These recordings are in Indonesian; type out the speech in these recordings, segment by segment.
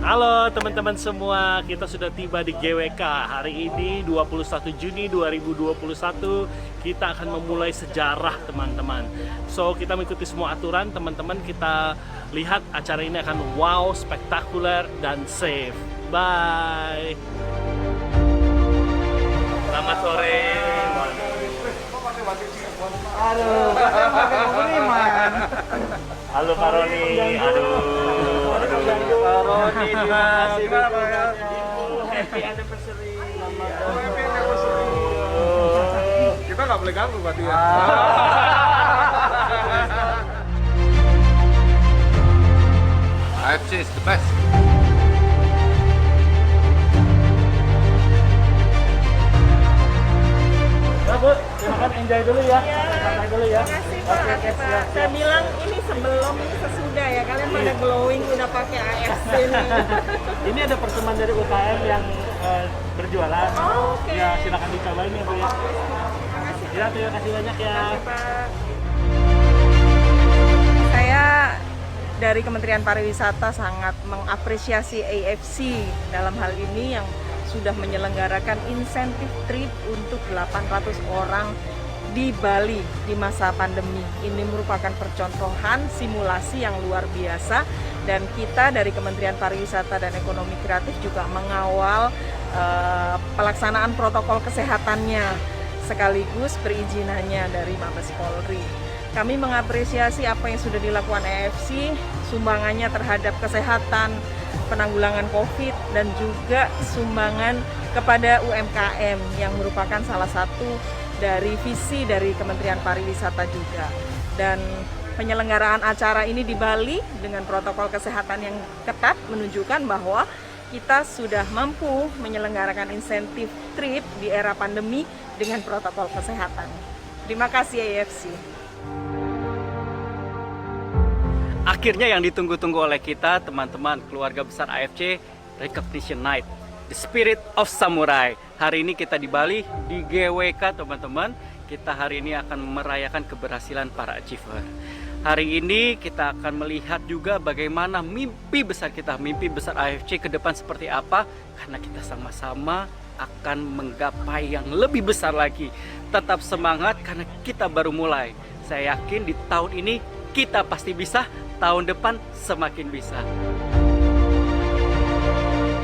Halo teman-teman semua, kita sudah tiba di GWK. Hari ini 21 Juni 2021 kita akan memulai sejarah teman-teman. So kita mengikuti semua aturan teman-teman, kita lihat acara ini akan wow, spektakuler dan safe. Bye. Selamat sore. Aduh, katanya pakai pengiriman. Halo Pak Roni. Aduh. Pak Roni, terima kasih. Happy anniversary. Happy anniversary. Kita nggak boleh ganggu berarti ya. AFC is the best. Ya Bu, silakan enjoy dulu ya. Santai dulu ya. Makasih Pak, Pak. Saya bilang ini sebelum, ini sesudah ya. Kalian pada glowing udah pakai AFC nih. Ini ada pertemuan dari UKM yang berjualan. Oh, oke. Ya, silakan dicobain ya Bu ya. Makasih. Ya, terima kasih banyak ya. Pak. Saya dari Kementerian Pariwisata sangat mengapresiasi AFC dalam hal ini yang sudah menyelenggarakan insentif trip untuk 800 orang di Bali di masa pandemi. Ini merupakan percontohan simulasi yang luar biasa dan kita dari Kementerian Pariwisata dan Ekonomi Kreatif juga mengawal pelaksanaan protokol kesehatannya sekaligus perizinannya dari Mabes Polri. Kami mengapresiasi apa yang sudah dilakukan AFC, sumbangannya terhadap kesehatan, penanggulangan COVID, dan juga sumbangan kepada UMKM yang merupakan salah satu dari visi dari Kementerian Pariwisata juga. Dan penyelenggaraan acara ini di Bali dengan protokol kesehatan yang ketat menunjukkan bahwa kita sudah mampu menyelenggarakan insentif trip di era pandemi dengan protokol kesehatan. Terima kasih AFC. Akhirnya yang ditunggu-tunggu oleh kita, teman-teman keluarga besar AFC, Recognition Night, The Spirit of Samurai. Hari ini kita di Bali, di GWK teman-teman. Kita hari ini akan merayakan keberhasilan para achiever. Hari ini kita akan melihat juga bagaimana mimpi besar kita, mimpi besar AFC ke depan seperti apa. Karena kita sama-sama akan menggapai yang lebih besar lagi. Tetap semangat karena kita baru mulai. Saya yakin di tahun ini kita pasti bisa. Tahun depan semakin bisa.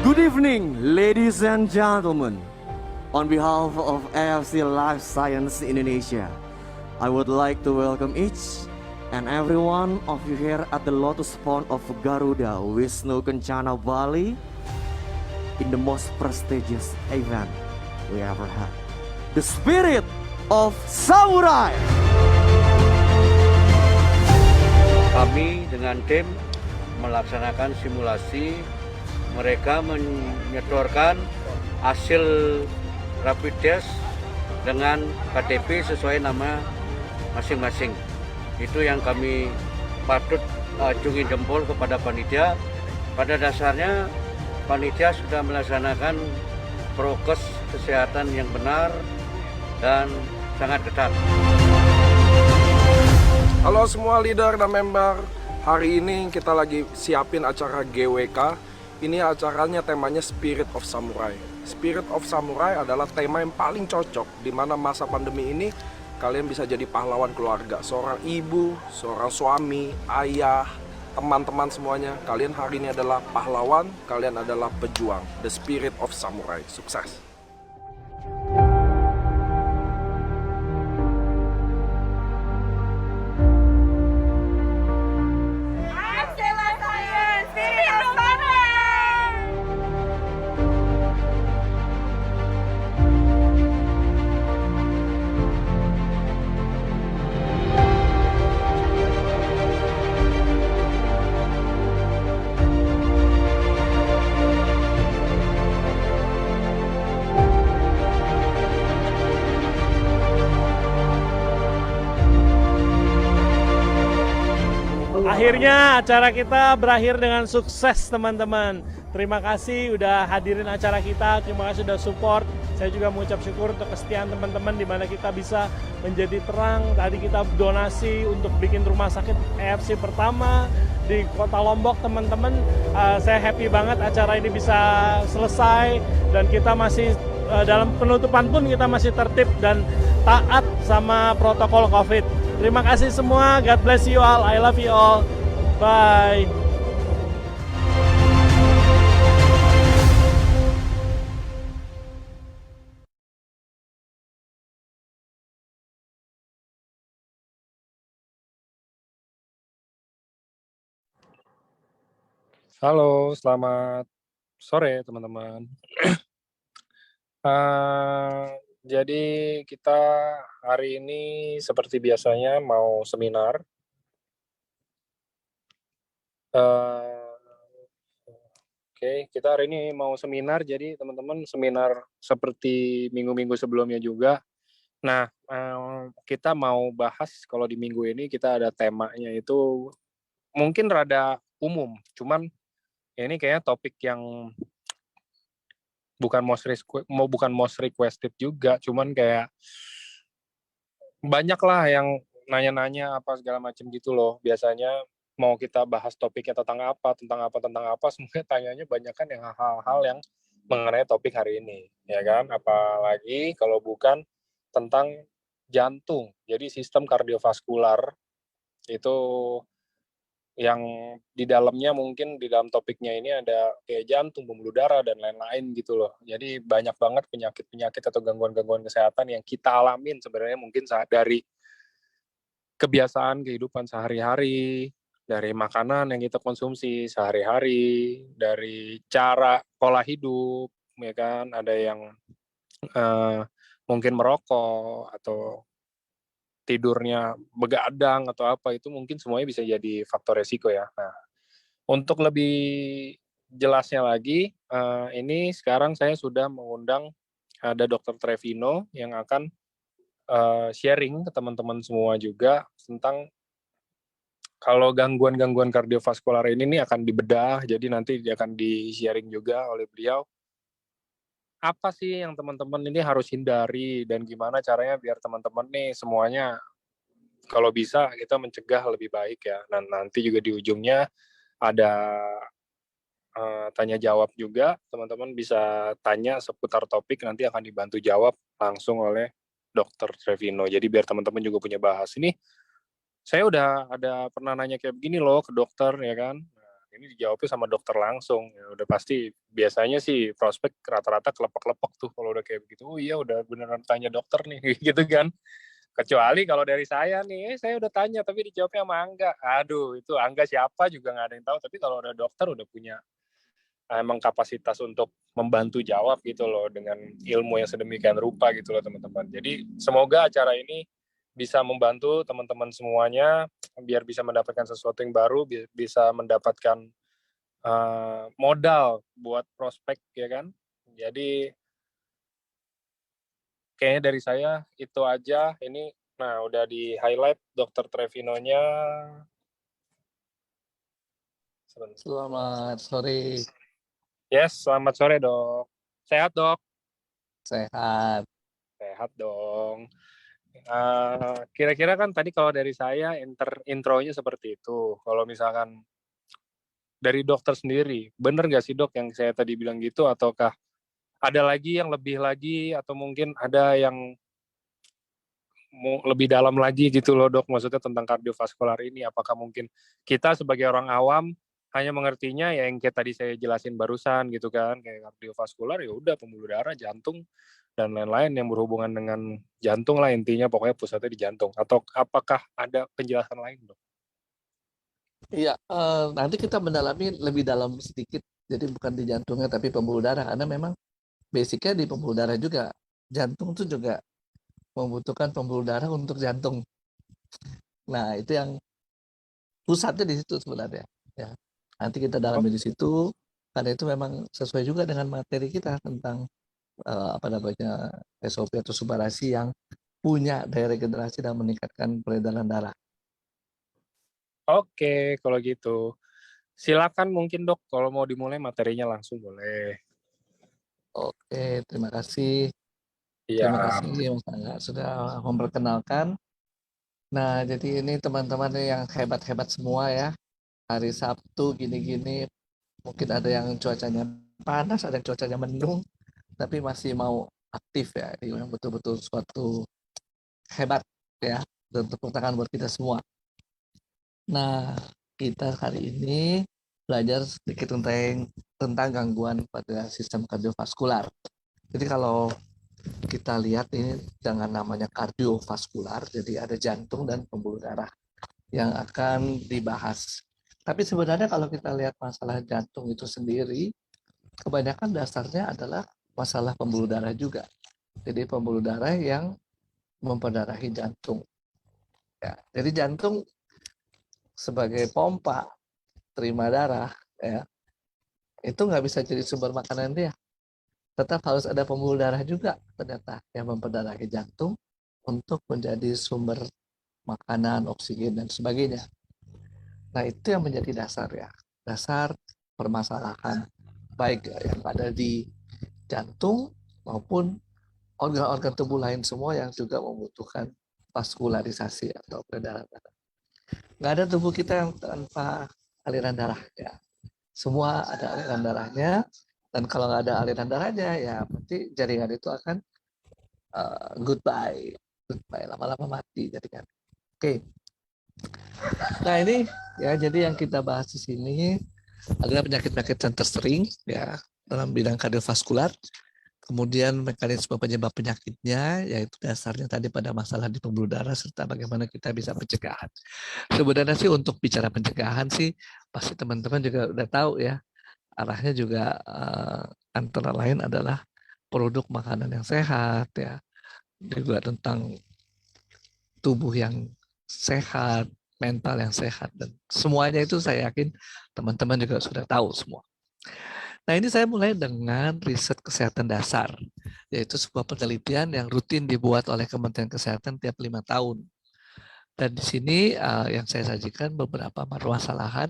Good evening, ladies and gentlemen. On behalf of AFC Life Science Indonesia, I would like to welcome each and every one of you here at the Lotus Pond of Garuda, Wisnu Kencana, Bali, in the most prestigious event we ever had, the Spirit of Samurai. Kami dengan tim melaksanakan simulasi. Mereka menyodorkan hasil rapid test dengan KTP sesuai nama masing-masing. Itu yang kami patut acungi jempol kepada panitia. Pada dasarnya panitia sudah melaksanakan prokes kesehatan yang benar dan sangat ketat. Halo semua leader dan member. Hari ini kita lagi siapin acara GWK. Ini acaranya temanya Spirit of Samurai. Spirit of Samurai adalah tema yang paling cocok di mana masa pandemi ini kalian bisa jadi pahlawan keluarga. Seorang ibu, seorang suami, ayah, teman-teman semuanya. Kalian hari ini adalah pahlawan, kalian adalah pejuang. The Spirit of Samurai. Sukses. Akhirnya acara kita berakhir dengan sukses teman-teman. Terima kasih udah hadirin acara kita, terima kasih udah support. Saya juga mengucap syukur untuk kesetiaan teman-teman di mana kita bisa menjadi terang. Tadi kita donasi untuk bikin rumah sakit EFC pertama di Kota Lombok, teman-teman. Saya happy banget acara ini bisa selesai dan kita masih dalam penutupan pun kita masih tertib dan taat sama protokol COVID. Terima kasih semua. God bless you all. I love you all. Bye. Halo, selamat sore teman-teman. Jadi kita hari ini seperti biasanya mau seminar. Oke, kita hari ini mau seminar, jadi teman-teman seminar seperti minggu-minggu sebelumnya juga. Nah, kita mau bahas kalau di minggu ini kita ada temanya itu mungkin rada umum, cuman ini kayaknya topik yang bukan most requested juga, cuman kayak banyak lah yang nanya-nanya apa segala macam gitu loh. Biasanya mau kita bahas topiknya tentang apa, semuanya tanyanya banyak kan yang hal-hal yang mengenai topik hari ini, ya kan? Apalagi kalau bukan tentang jantung. Jadi sistem kardiovaskular itu yang di dalamnya mungkin di dalam topiknya ini ada kayak jantung, pembuluh darah, dan lain-lain gitu loh. Jadi banyak banget penyakit-penyakit atau gangguan-gangguan kesehatan yang kita alamin sebenarnya mungkin dari kebiasaan kehidupan sehari-hari, dari makanan yang kita konsumsi sehari-hari, dari cara pola hidup, ya kan? Ada yang mungkin merokok atau tidurnya begadang atau apa, itu mungkin semuanya bisa jadi faktor resiko ya. Nah, untuk lebih jelasnya lagi, ini sekarang saya sudah mengundang ada Dr. Trevino yang akan sharing ke teman-teman semua juga tentang kalau gangguan-gangguan kardiovaskular ini nih akan dibedah, jadi nanti akan di-sharing juga oleh beliau. Apa sih yang teman-teman ini harus hindari dan gimana caranya biar teman-teman nih semuanya kalau bisa kita mencegah lebih baik ya. Dan nanti juga di ujungnya ada tanya jawab juga, teman-teman bisa tanya seputar topik, nanti akan dibantu jawab langsung oleh Dr. Trevino. Jadi biar teman-teman juga punya bahas. Ini saya udah ada pernah nanya kayak begini loh ke dokter ya kan. Nah, ini dijawabnya sama dokter langsung. Ya udah pasti biasanya sih prospek rata-rata kelepek-kelepek tuh kalau udah kayak begitu. Oh iya udah beneran tanya dokter nih gitu kan. Kecuali kalau dari saya nih, saya udah tanya tapi dijawabnya sama Angga. Aduh, itu Angga siapa juga nggak ada yang tahu. Tapi kalau udah dokter udah punya emang kapasitas untuk membantu jawab gitu loh dengan ilmu yang sedemikian rupa gitu loh teman-teman. Jadi semoga acara ini bisa membantu teman-teman semuanya biar bisa mendapatkan sesuatu yang baru, bisa mendapatkan modal buat prospek ya kan. Jadi kayaknya dari saya itu aja. Ini nah udah di highlight Dr. Trevino-nya. Selamat sore, Yes, selamat sore dok. Sehat dok? sehat. Sehat dong. Kira-kira kan tadi kalau dari saya intronya seperti itu. Kalau misalkan dari dokter sendiri, bener nggak sih dok yang saya tadi bilang gitu, ataukah ada lagi yang lebih lagi, atau mungkin ada yang mau lebih dalam lagi gitu loh dok, maksudnya tentang kardiovaskular ini? Apakah mungkin kita sebagai orang awam hanya mengertinya ya yang kayak tadi saya jelasin barusan gitu kan, kayak kardiovaskular ya udah pembuluh darah, jantung, dan lain-lain yang berhubungan dengan jantung lah, intinya pokoknya pusatnya di jantung, atau apakah ada penjelasan lain dok? Iya, nanti kita mendalami lebih dalam sedikit. Jadi bukan di jantungnya tapi pembuluh darah. Karena memang basicnya di pembuluh darah juga. Jantung itu juga membutuhkan pembuluh darah untuk jantung. Nah, itu yang pusatnya di situ sebenarnya. Ya, nanti kita dalami di situ. Karena itu memang sesuai juga dengan materi kita tentang apa namanya SOP atau subarasi yang punya daya regenerasi dan meningkatkan peredaran darah. Oke, kalau gitu Silakan mungkin dok, kalau mau dimulai materinya langsung boleh. Oke, terima kasih. Iya. Terima kasih Mas Angga sudah memperkenalkan. Nah, jadi ini teman-teman yang hebat-hebat semua ya. Hari Sabtu gini-gini, mungkin ada yang cuacanya panas, ada yang cuacanya mendung, tapi masih mau aktif ya. Ini memang betul-betul suatu hebat ya. Dan tepuk tangan buat kita semua. Nah, kita hari ini belajar sedikit tentang gangguan pada sistem kardiovaskular. Jadi kalau kita lihat ini dengan namanya kardiovaskular, jadi ada jantung dan pembuluh darah yang akan dibahas. Tapi sebenarnya kalau kita lihat masalah jantung itu sendiri, kebanyakan dasarnya adalah masalah pembuluh darah juga. Jadi pembuluh darah yang memperdarahi jantung. Ya, jadi jantung sebagai pompa terima darah, ya, itu nggak bisa jadi sumber makanan dia. Tetap harus ada pembuluh darah juga ternyata yang memperdarahi jantung untuk menjadi sumber makanan, oksigen, dan sebagainya. Nah, itu yang menjadi dasar ya. Dasar permasalahan baik yang ada di jantung maupun organ-organ tubuh lain semua yang juga membutuhkan vaskularisasi atau peredaran darah. Nggak ada tubuh kita yang tanpa aliran darah ya. Semua ada aliran darahnya, dan kalau nggak ada aliran darahnya ya berarti jaringan itu akan goodbye, lama-lama mati jaringan. Oke. Nah ini ya, jadi yang kita bahas di sini adalah penyakit-penyakit yang tersering ya dalam bidang kardiovaskular. Kemudian mekanisme penyebab penyakitnya, yaitu dasarnya tadi pada masalah di pembuluh darah serta bagaimana kita bisa pencegahan. Sebenarnya sih untuk bicara pencegahan sih pasti teman-teman juga udah tahu ya, arahnya juga antara lain adalah produk makanan yang sehat ya, juga tentang tubuh yang sehat, mental yang sehat, dan semuanya itu saya yakin teman-teman juga sudah tahu semua. Nah, ini saya mulai dengan riset kesehatan dasar, yaitu sebuah penelitian yang rutin dibuat oleh Kementerian Kesehatan tiap 5 tahun. Dan di sini yang saya sajikan beberapa permasalahan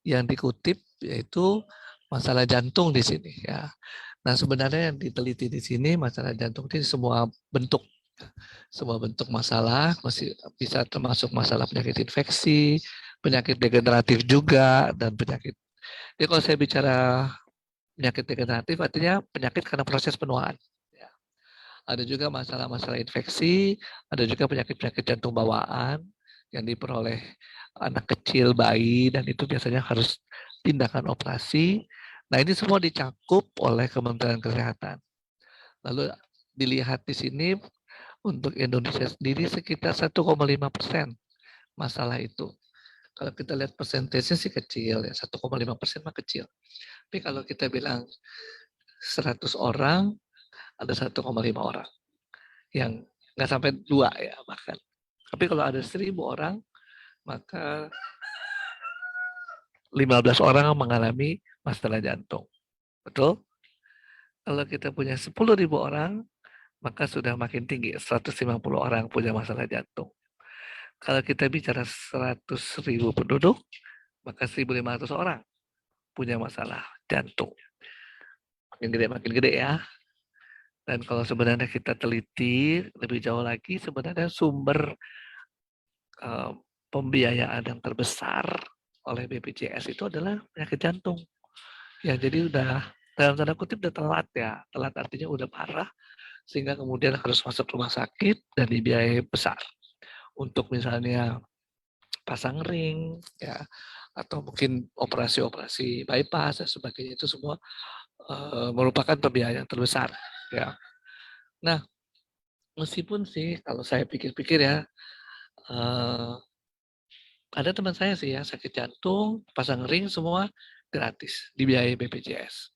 yang dikutip, yaitu masalah jantung di sini ya. Nah, sebenarnya yang diteliti di sini masalah jantung ini semua bentuk masalah, masih bisa termasuk masalah penyakit infeksi, penyakit degeneratif juga, dan penyakit. Jadi kalau saya bicara penyakit degeneratif artinya penyakit karena proses penuaan. Ya. Ada juga masalah-masalah infeksi, ada juga penyakit-penyakit jantung bawaan yang diperoleh anak kecil, bayi, dan itu biasanya harus tindakan operasi. Nah, ini semua dicakup oleh Kementerian Kesehatan. Lalu dilihat di sini untuk Indonesia sendiri sekitar 1,5% masalah itu. Kalau kita lihat persentasenya sih kecil ya, 1,5% mah kecil. Tapi kalau kita bilang 100 orang, ada 1,5 orang. Yang nggak sampai 2 ya bahkan. Tapi kalau ada 1.000 orang, maka 15 orang mengalami masalah jantung. Betul? Kalau kita punya 10.000 orang, maka sudah makin tinggi. 150 orang punya masalah jantung. Kalau kita bicara 100.000 penduduk, maka 1.500 orang punya masalah jantung. Makin gede ya. Dan kalau sebenarnya kita teliti lebih jauh lagi, sebenarnya sumber pembiayaan yang terbesar oleh BPJS itu adalah penyakit jantung. Ya, jadi udah dalam tanda kutip udah telat ya. Telat artinya udah parah, sehingga kemudian harus masuk rumah sakit dan dibiayai besar. Untuk misalnya pasang ring ya, atau mungkin operasi-operasi bypass dan sebagainya, itu semua merupakan pembiayaan terbesar ya. Nah, meskipun sih kalau saya pikir-pikir ya, ada teman saya sih ya sakit jantung, pasang ring semua gratis, dibiayai BPJS.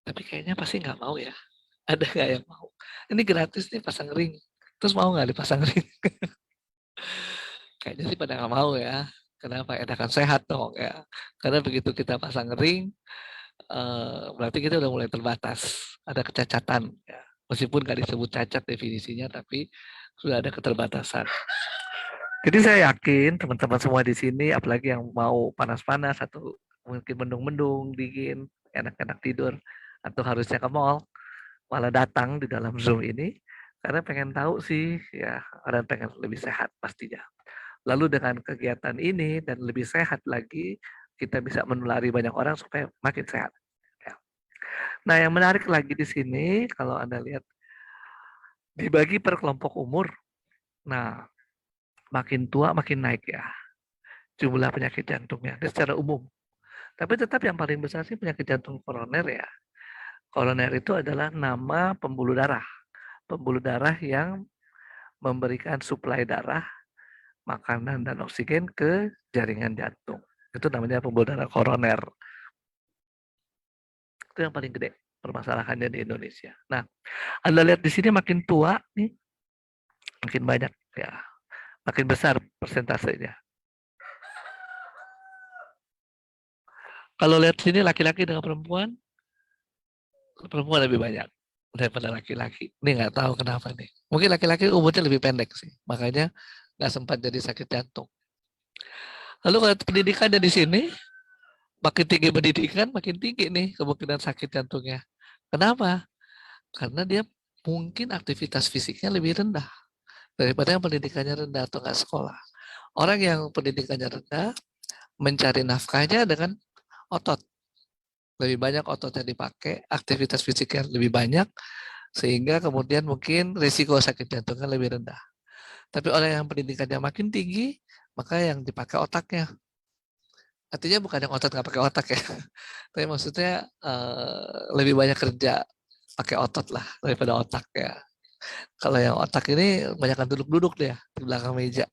Tapi kayaknya pasti nggak mau ya. Ada nggak yang mau? Ini gratis nih pasang ring, terus mau nggak dipasang ring? Kayaknya sih pada nggak mau ya. Kenapa? Enakan sehat dong ya. Karena begitu kita pasang ring, berarti kita udah mulai terbatas, ada kecacatan ya. Meskipun nggak disebut cacat definisinya, tapi sudah ada keterbatasan. Jadi saya yakin teman-teman semua di sini, apalagi yang mau panas-panas atau mungkin mendung-mendung, dingin, enak-enak tidur, atau harusnya ke mall, malah datang di dalam Zoom ini karena pengen tahu sih ya, orang pengen lebih sehat pastinya. Lalu dengan kegiatan ini dan lebih sehat lagi, kita bisa menulari banyak orang supaya makin sehat. Ya. Nah, yang menarik lagi di sini, kalau Anda lihat, dibagi per kelompok umur. Nah, makin tua makin naik ya jumlah penyakit jantungnya. Ini secara umum. Tapi tetap yang paling besar sih penyakit jantung koroner ya. Koroner itu adalah nama pembuluh darah. Pembuluh darah yang memberikan suplai darah, makanan, dan oksigen ke jaringan jantung. Itu namanya pembuluh darah koroner. Itu yang paling gede permasalahannya di Indonesia. Nah, Anda lihat di sini makin tua nih, makin banyak ya, makin besar persentasenya. Kalau lihat sini laki-laki dengan perempuan lebih banyak daripada laki-laki. Ini nggak tahu kenapa nih. Mungkin laki-laki umurnya lebih pendek sih, makanya nggak sempat jadi sakit jantung. Lalu kalau pendidikannya di sini, makin tinggi pendidikan, makin tinggi nih kemungkinan sakit jantungnya. Kenapa? Karena dia mungkin aktivitas fisiknya lebih rendah daripada yang pendidikannya rendah atau nggak sekolah. Orang yang pendidikannya rendah mencari nafkahnya dengan otot. Lebih banyak otot yang dipakai, aktivitas fisiknya lebih banyak, sehingga kemudian mungkin risiko sakit jantungnya lebih rendah. Tapi orang yang pendidikannya makin tinggi, maka yang dipakai otaknya. Artinya bukan yang otot nggak pakai otak ya, tapi maksudnya lebih banyak kerja pakai otot lah daripada otak ya. Kalau yang otak ini banyak duduk-duduk dia di belakang meja,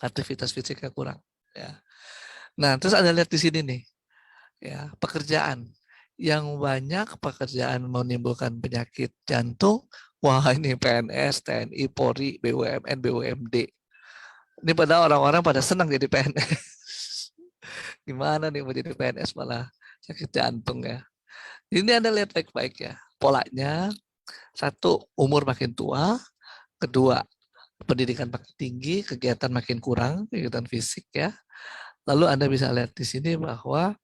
aktivitas fisiknya kurang. Ya. Nah, terus Anda lihat di sini nih, ya pekerjaan yang banyak pekerjaan menimbulkan penyakit jantung. Wah ini PNS, TNI, Polri, BUMN, BUMD. Ini pada orang-orang pada senang jadi PNS. Gimana nih mau jadi PNS malah sakit jantung ya. Ini Anda lihat baik-baik ya. Polanya, satu, umur makin tua. Kedua, pendidikan makin tinggi, kegiatan makin kurang, kegiatan fisik ya. Lalu Anda bisa lihat di sini bahwa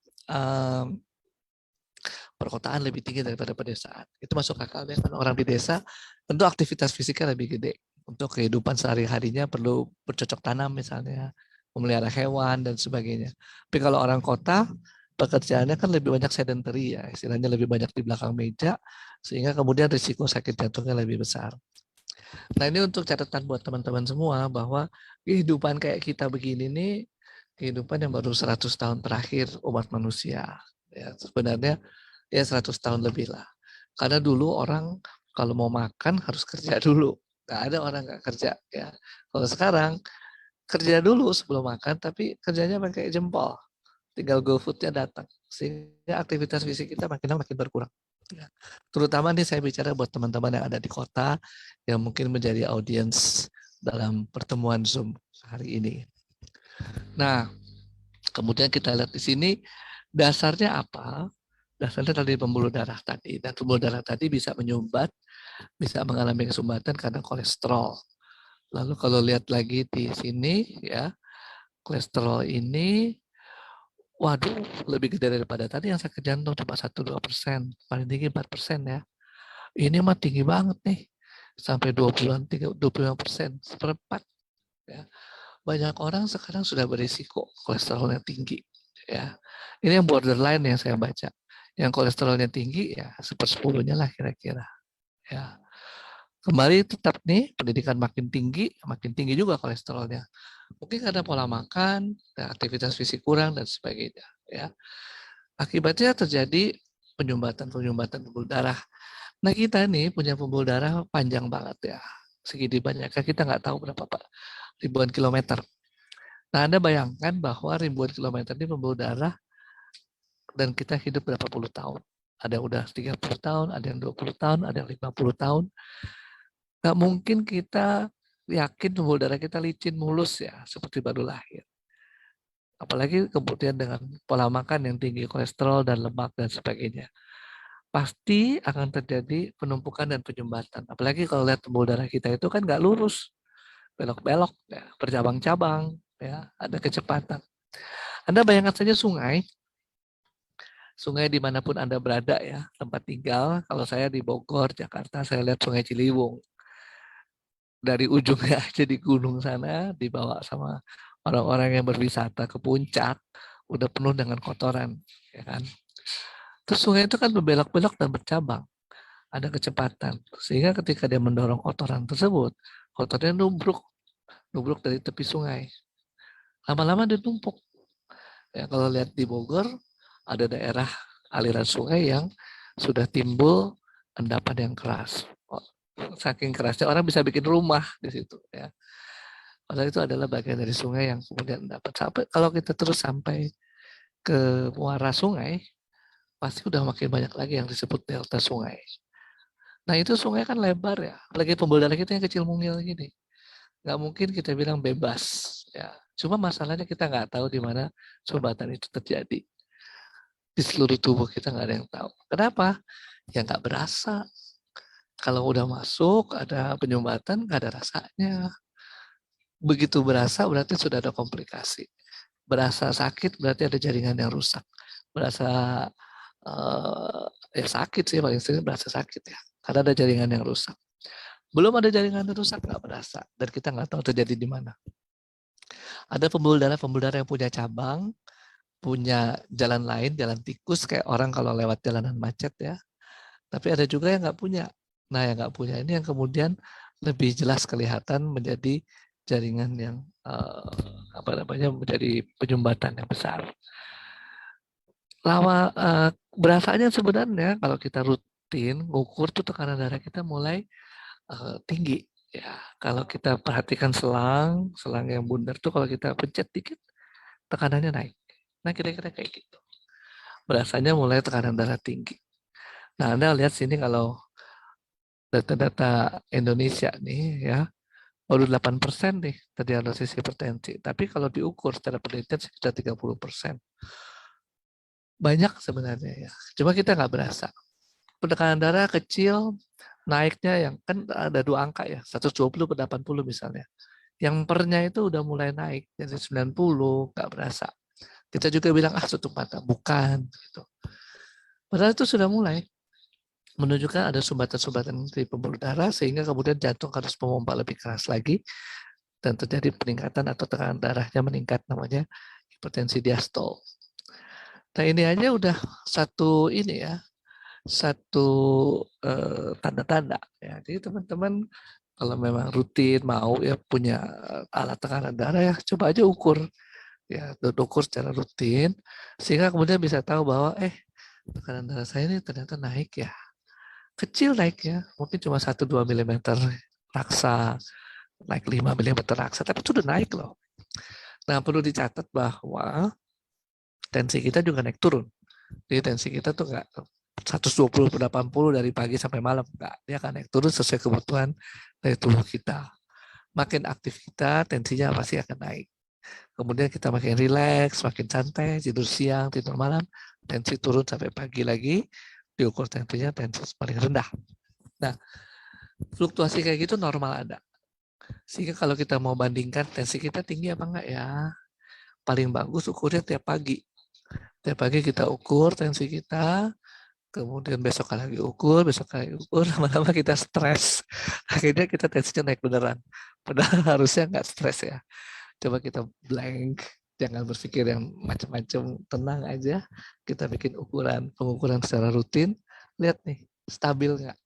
perkotaan lebih tinggi daripada pedesaan. Itu masuk akal ya, kan orang di desa tentu aktivitas fisiknya lebih gede. Untuk kehidupan sehari-harinya perlu bercocok tanam misalnya, memelihara hewan dan sebagainya. Tapi kalau orang kota, pekerjaannya kan lebih banyak sedentary ya, istilahnya lebih banyak di belakang meja, sehingga kemudian risiko sakit jantungnya lebih besar. Nah ini untuk catatan buat teman-teman semua bahwa kehidupan kayak kita begini nih, kehidupan yang baru 100 tahun terakhir umat manusia. Ya, sebenarnya ya 100 tahun lebih lah. Karena dulu orang kalau mau makan harus kerja dulu. Nggak ada orang nggak kerja. Ya. Kalau sekarang kerja dulu sebelum makan, tapi kerjanya pakai jempol. Tinggal GoFood-nya datang. Sehingga aktivitas fisik kita makin lama makin berkurang. Ya. Terutama nih saya bicara buat teman-teman yang ada di kota, yang mungkin menjadi audiens dalam pertemuan Zoom hari ini. Nah, kemudian kita lihat di sini, dasarnya apa? Dasarnya dari pembuluh darah tadi. Dan pembuluh darah tadi bisa menyumbat, bisa mengalami kesumbatan karena kolesterol. Lalu kalau lihat lagi di sini, ya kolesterol ini, waduh, lebih gede daripada tadi yang sakit jantung cuma 1-2%, paling tinggi 4% ya. Ini mah tinggi banget nih, sampai 25%, seperempat. Ya. Banyak orang sekarang sudah berisiko kolesterolnya tinggi. Ya, ini yang borderline yang saya baca. Yang kolesterolnya tinggi ya 1/10-nya lah kira-kira. Ya. Kembali tetap nih pendidikan makin tinggi juga kolesterolnya. Mungkin karena pola makan, aktivitas fisik kurang dan sebagainya. Ya. Akibatnya terjadi penyumbatan pembuluh darah. Nah kita nih punya pembuluh darah panjang banget ya. Segini banyaknya kita nggak tahu berapa Pak. Ribuan kilometer. Nah Anda bayangkan bahwa ribuan kilometer ini pembuluh darah dan kita hidup berapa puluh tahun. Ada yang udah 30 tahun, ada yang 20 tahun, ada yang 50 tahun. Nggak mungkin kita yakin pembuluh darah kita licin mulus ya, seperti baru lahir. Apalagi kemudian dengan pola makan yang tinggi kolesterol dan lemak dan sebagainya. Pasti akan terjadi penumpukan dan penyumbatan. Apalagi kalau lihat pembuluh darah kita itu kan nggak lurus, belok-belok, ya, bercabang-cabang, ya, ada kecepatan. Anda bayangkan saja sungai, sungai dimanapun Anda berada ya, tempat tinggal. Kalau saya di Bogor, Jakarta, saya lihat Sungai Ciliwung. Dari ujungnya aja di gunung sana, dibawa sama orang-orang yang berwisata ke puncak, udah penuh dengan kotoran, ya kan. Terus sungai itu kan berbelok-belok dan bercabang, ada kecepatan. Sehingga ketika dia mendorong kotoran tersebut, kotornya nubruk dari tepi sungai. Lama-lama dia numpuk. Ya, kalau lihat di Bogor, ada daerah aliran sungai yang sudah timbul endapan yang keras. Saking kerasnya orang bisa bikin rumah di situ. Ya. Padahal itu adalah bagian dari sungai yang kemudian endapan. Sampai kalau kita terus sampai ke muara sungai, pasti udah makin banyak lagi yang disebut delta sungai. Nah itu sungai kan lebar ya, apalagi pembuluh darah kita yang kecil mungil gini. Nggak mungkin kita bilang bebas. Ya. Cuma masalahnya kita nggak tahu di mana sumbatan itu terjadi. Di seluruh tubuh kita nggak ada yang tahu. Kenapa? Ya nggak berasa. Kalau udah masuk, ada penyumbatan, nggak ada rasanya. Begitu berasa, berarti sudah ada komplikasi. Berasa sakit, berarti ada jaringan yang rusak. Berasa ya sakit sih, paling sering berasa sakit ya. Karena ada jaringan yang rusak. Belum ada jaringan yang rusak, nggak berasa. Dan kita nggak tahu terjadi di mana. Ada pembuluh darah yang punya cabang, punya jalan lain, jalan tikus, kayak orang kalau lewat jalanan macet ya. Tapi ada juga yang nggak punya. Nah, yang nggak punya ini yang kemudian lebih jelas kelihatan menjadi jaringan yang menjadi penyumbatan yang besar. Lama berasanya sebenarnya kalau kita rutin ngukur tuh tekanan darah kita mulai tinggi. Ya, kalau kita perhatikan selang yang bundar tuh kalau kita pencet dikit tekanannya naik. Nah, kira-kira kayak gitu. Berasanya mulai tekanan darah tinggi. Nah, Anda lihat sini kalau data-data Indonesia nih ya, baru 8% nih terdiagnosis hipertensi. Tapi kalau diukur secara penelitian sekitar 30%. Banyak sebenarnya ya. Cuma kita nggak berasa. Tekanan darah kecil, naiknya yang kan ada 2 angka ya, 120 per 80 misalnya. Yang pernya itu udah mulai naik, jadi 90, nggak berasa. Kita juga bilang, tutup mata. Bukan. Gitu. Padahal itu sudah mulai menunjukkan ada sumbatan-sumbatan di pembuluh darah sehingga kemudian jantung harus memompa lebih keras lagi dan terjadi peningkatan atau tekanan darahnya meningkat, namanya hipertensi diastol. Nah ini aja udah satu tanda-tanda ya. Jadi teman-teman kalau memang rutin mau ya punya alat tekanan darah ya coba aja ukur ya, ukur secara rutin sehingga kemudian bisa tahu bahwa tekanan darah saya ini ternyata naik ya. Kecil naiknya, mungkin cuma 1-2 mm raksa, naik 5 mm raksa, tapi itu udah naik loh. Nah, perlu dicatat bahwa tensi kita juga naik turun. Jadi tensi kita tuh nggak 120 per 80 dari pagi sampai malam, enggak. Dia akan naik turun sesuai kebutuhan dari tubuh kita. Makin aktif kita, tensinya pasti akan naik. Kemudian kita makin rileks, makin santai, tidur siang, tidur malam, tensi turun sampai pagi lagi, diukur tensinya tensi paling rendah. Nah, fluktuasi kayak gitu normal ada. Sehingga kalau kita mau bandingkan tensi kita tinggi apa enggak ya, paling bagus ukurnya tiap pagi. Tiap pagi kita ukur tensi kita, kemudian besok lagi ukur, lama-lama kita stres. Akhirnya kita tensinya naik beneran. Padahal harusnya nggak stres ya. Coba kita blank, jangan berpikir yang macam-macam, tenang aja. Kita bikin pengukuran secara rutin. Lihat nih, stabil nggak?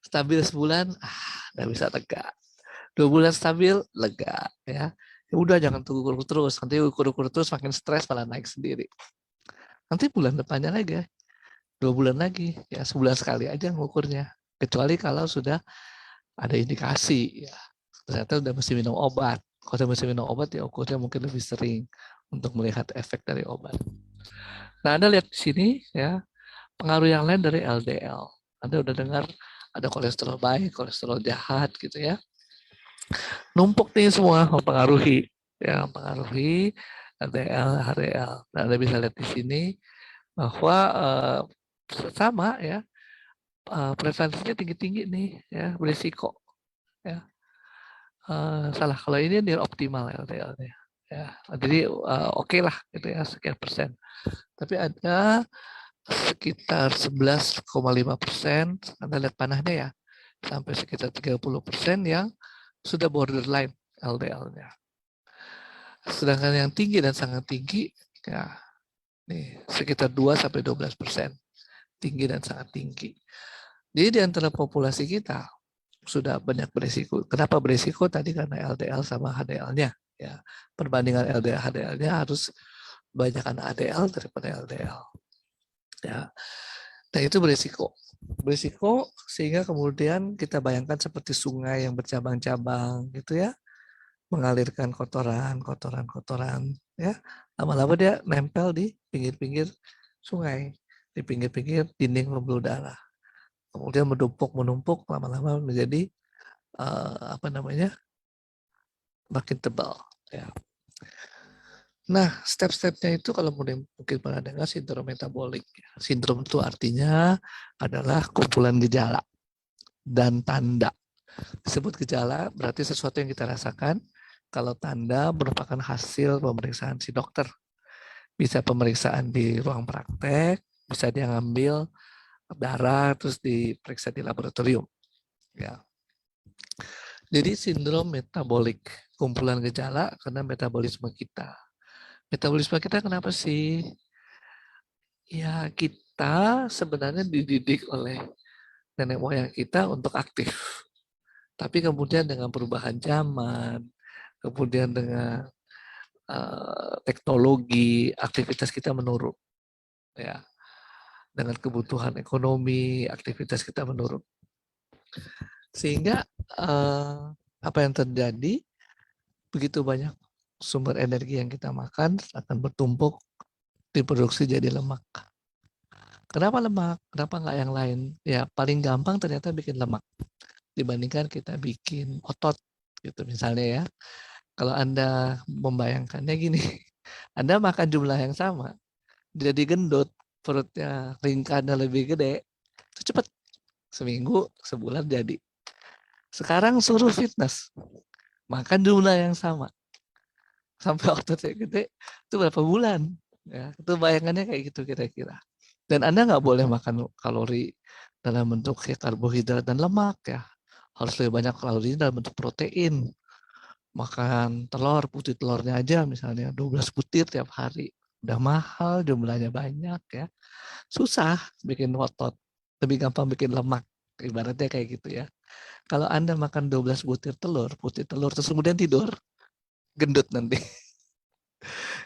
Stabil sebulan, nggak bisa lega. 2 bulan stabil, lega. Ya udah jangan tunggu ukur terus. Nanti ukur terus makin stres malah naik sendiri. Nanti bulan depannya lagi, 2 bulan lagi, ya sebulan sekali aja ngukurnya. Kecuali kalau sudah ada indikasi, ya ternyata udah mesti minum obat. Kalau udah mesti minum obat, ya ukurnya mungkin lebih sering untuk melihat efek dari obat. Nah, Anda lihat di sini, ya pengaruh yang lain dari LDL. Anda udah dengar ada kolesterol baik, kolesterol jahat, gitu ya. Numpuk nih semua mempengaruhi, LDL, HDL. Nah, Anda bisa lihat di sini bahwa sama ya, prevalensinya tinggi-tinggi nih, ya berisiko. Ya. Salah kalau ini near optimal LDL-nya. Ya, jadi oke lah gitu ya, sekian persen. Tapi ada sekitar 11,5%, Anda lihat panahnya ya, sampai sekitar 30% yang sudah borderline LDL-nya. Sedangkan yang tinggi dan sangat tinggi, ya, nih sekitar 2-12%, tinggi dan sangat tinggi. Jadi di antara populasi kita sudah banyak beresiko. Kenapa beresiko? Tadi karena LDL sama HDL-nya. Ya, perbandingan LDL HDL-nya harus banyakkan ADL daripada LDL. Ya, nah itu beresiko. Beresiko sehingga kemudian kita bayangkan seperti sungai yang bercabang-cabang, gitu ya, mengalirkan kotoran, ya. Lama-lama dia nempel di pinggir-pinggir sungai, di pinggir-pinggir dinding pembuluh darah. Kemudian menumpuk, lama-lama menjadi makin tebal. Ya. Nah, step-stepnya itu kalau mungkin pernah dengar sindrom metabolik. Sindrom itu artinya adalah kumpulan gejala dan tanda. Disebut gejala berarti sesuatu yang kita rasakan. Kalau tanda merupakan hasil pemeriksaan si dokter. Bisa pemeriksaan di ruang praktek, bisa dia ngambil darah terus diperiksa di laboratorium. Ya. Jadi sindrom metabolik, kumpulan gejala karena metabolisme kita. Metabolisme kita kenapa sih? Ya kita sebenarnya dididik oleh nenek moyang kita untuk aktif. Tapi kemudian dengan perubahan zaman, kemudian dengan teknologi, aktivitas kita menurun. Ya. Dengan kebutuhan ekonomi, aktivitas kita menurun. Sehingga apa yang terjadi, begitu banyak sumber energi yang kita makan akan bertumpuk diproduksi jadi lemak. Kenapa lemak? Kenapa nggak yang lain? Ya paling gampang ternyata bikin lemak dibandingkan kita bikin otot gitu misalnya ya. Kalau Anda membayangkannya gini, Anda makan jumlah yang sama, jadi gendut, perutnya ringkasnya lebih gede, itu cepat. Seminggu, sebulan jadi. Sekarang suruh fitness, makan jumlah yang sama, sampai ototnya gede, itu berapa bulan? Ya, itu bayangannya kayak gitu kira-kira. Dan Anda nggak boleh makan kalori dalam bentuk karbohidrat dan lemak ya. Harus lebih banyak kalori dalam bentuk protein. Makan telur, putih telurnya aja misalnya 12 butir tiap hari. Udah mahal, jumlahnya banyak ya. Susah bikin otot. Lebih gampang bikin lemak. Ibaratnya kayak gitu ya. Kalau Anda makan 12 butir telur, putih telur, terus kemudian tidur, gendut nanti.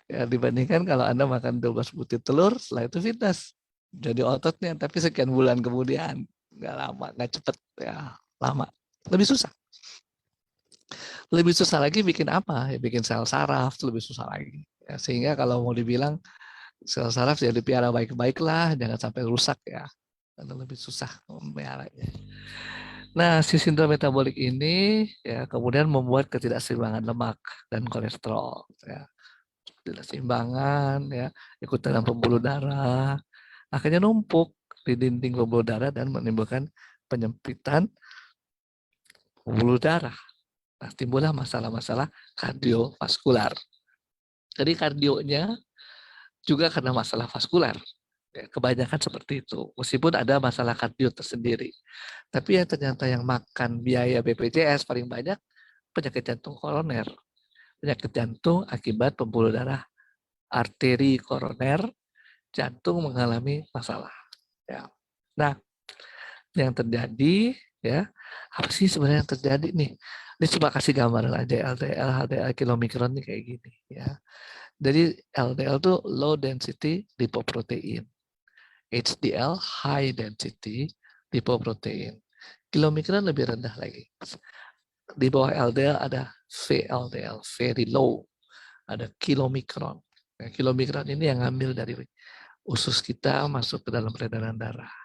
Ya, dibandingkan kalau Anda makan 12 butir telur, setelah itu fitness. Jadi ototnya, tapi sekian bulan kemudian. Nggak lama, nggak cepet. Ya, lama. Lebih susah. Lebih susah lagi bikin apa? Ya, bikin sel saraf, itu lebih susah lagi. Ya, sehingga kalau mau dibilang sel saraf ya dipelihara baik-baik lah, jangan sampai rusak ya. Karena lebih susah memeliharanya. Nah, si sindrom metabolik ini ya kemudian membuat ketidakseimbangan lemak dan kolesterol. Ya. Ketidakseimbangan ya, ikut dalam pembuluh darah, akhirnya numpuk di dinding pembuluh darah dan menimbulkan penyempitan pembuluh darah. Nah, timbullah masalah-masalah kardiovaskular. Jadi kardionya juga karena masalah vaskular. Ya, kebanyakan seperti itu. Meskipun ada masalah kardio tersendiri. Tapi ya ternyata yang makan biaya BPJS paling banyak penyakit jantung koroner. Penyakit jantung akibat pembuluh darah arteri koroner, jantung mengalami masalah. Ya. Nah, yang terjadi ya, apa sih sebenarnya yang terjadi nih? Ini coba kasih gambaran aja LDL, HDL, kilomikron nih kayak gini ya. Jadi LDL itu low density lipoprotein. HDL high density lipoprotein. Kilomikron lebih rendah lagi. Di bawah LDL ada VLDL, very low. Ada kilomikron. Nah, kilomikron ini yang ngambil dari usus kita masuk ke dalam peredaran darah.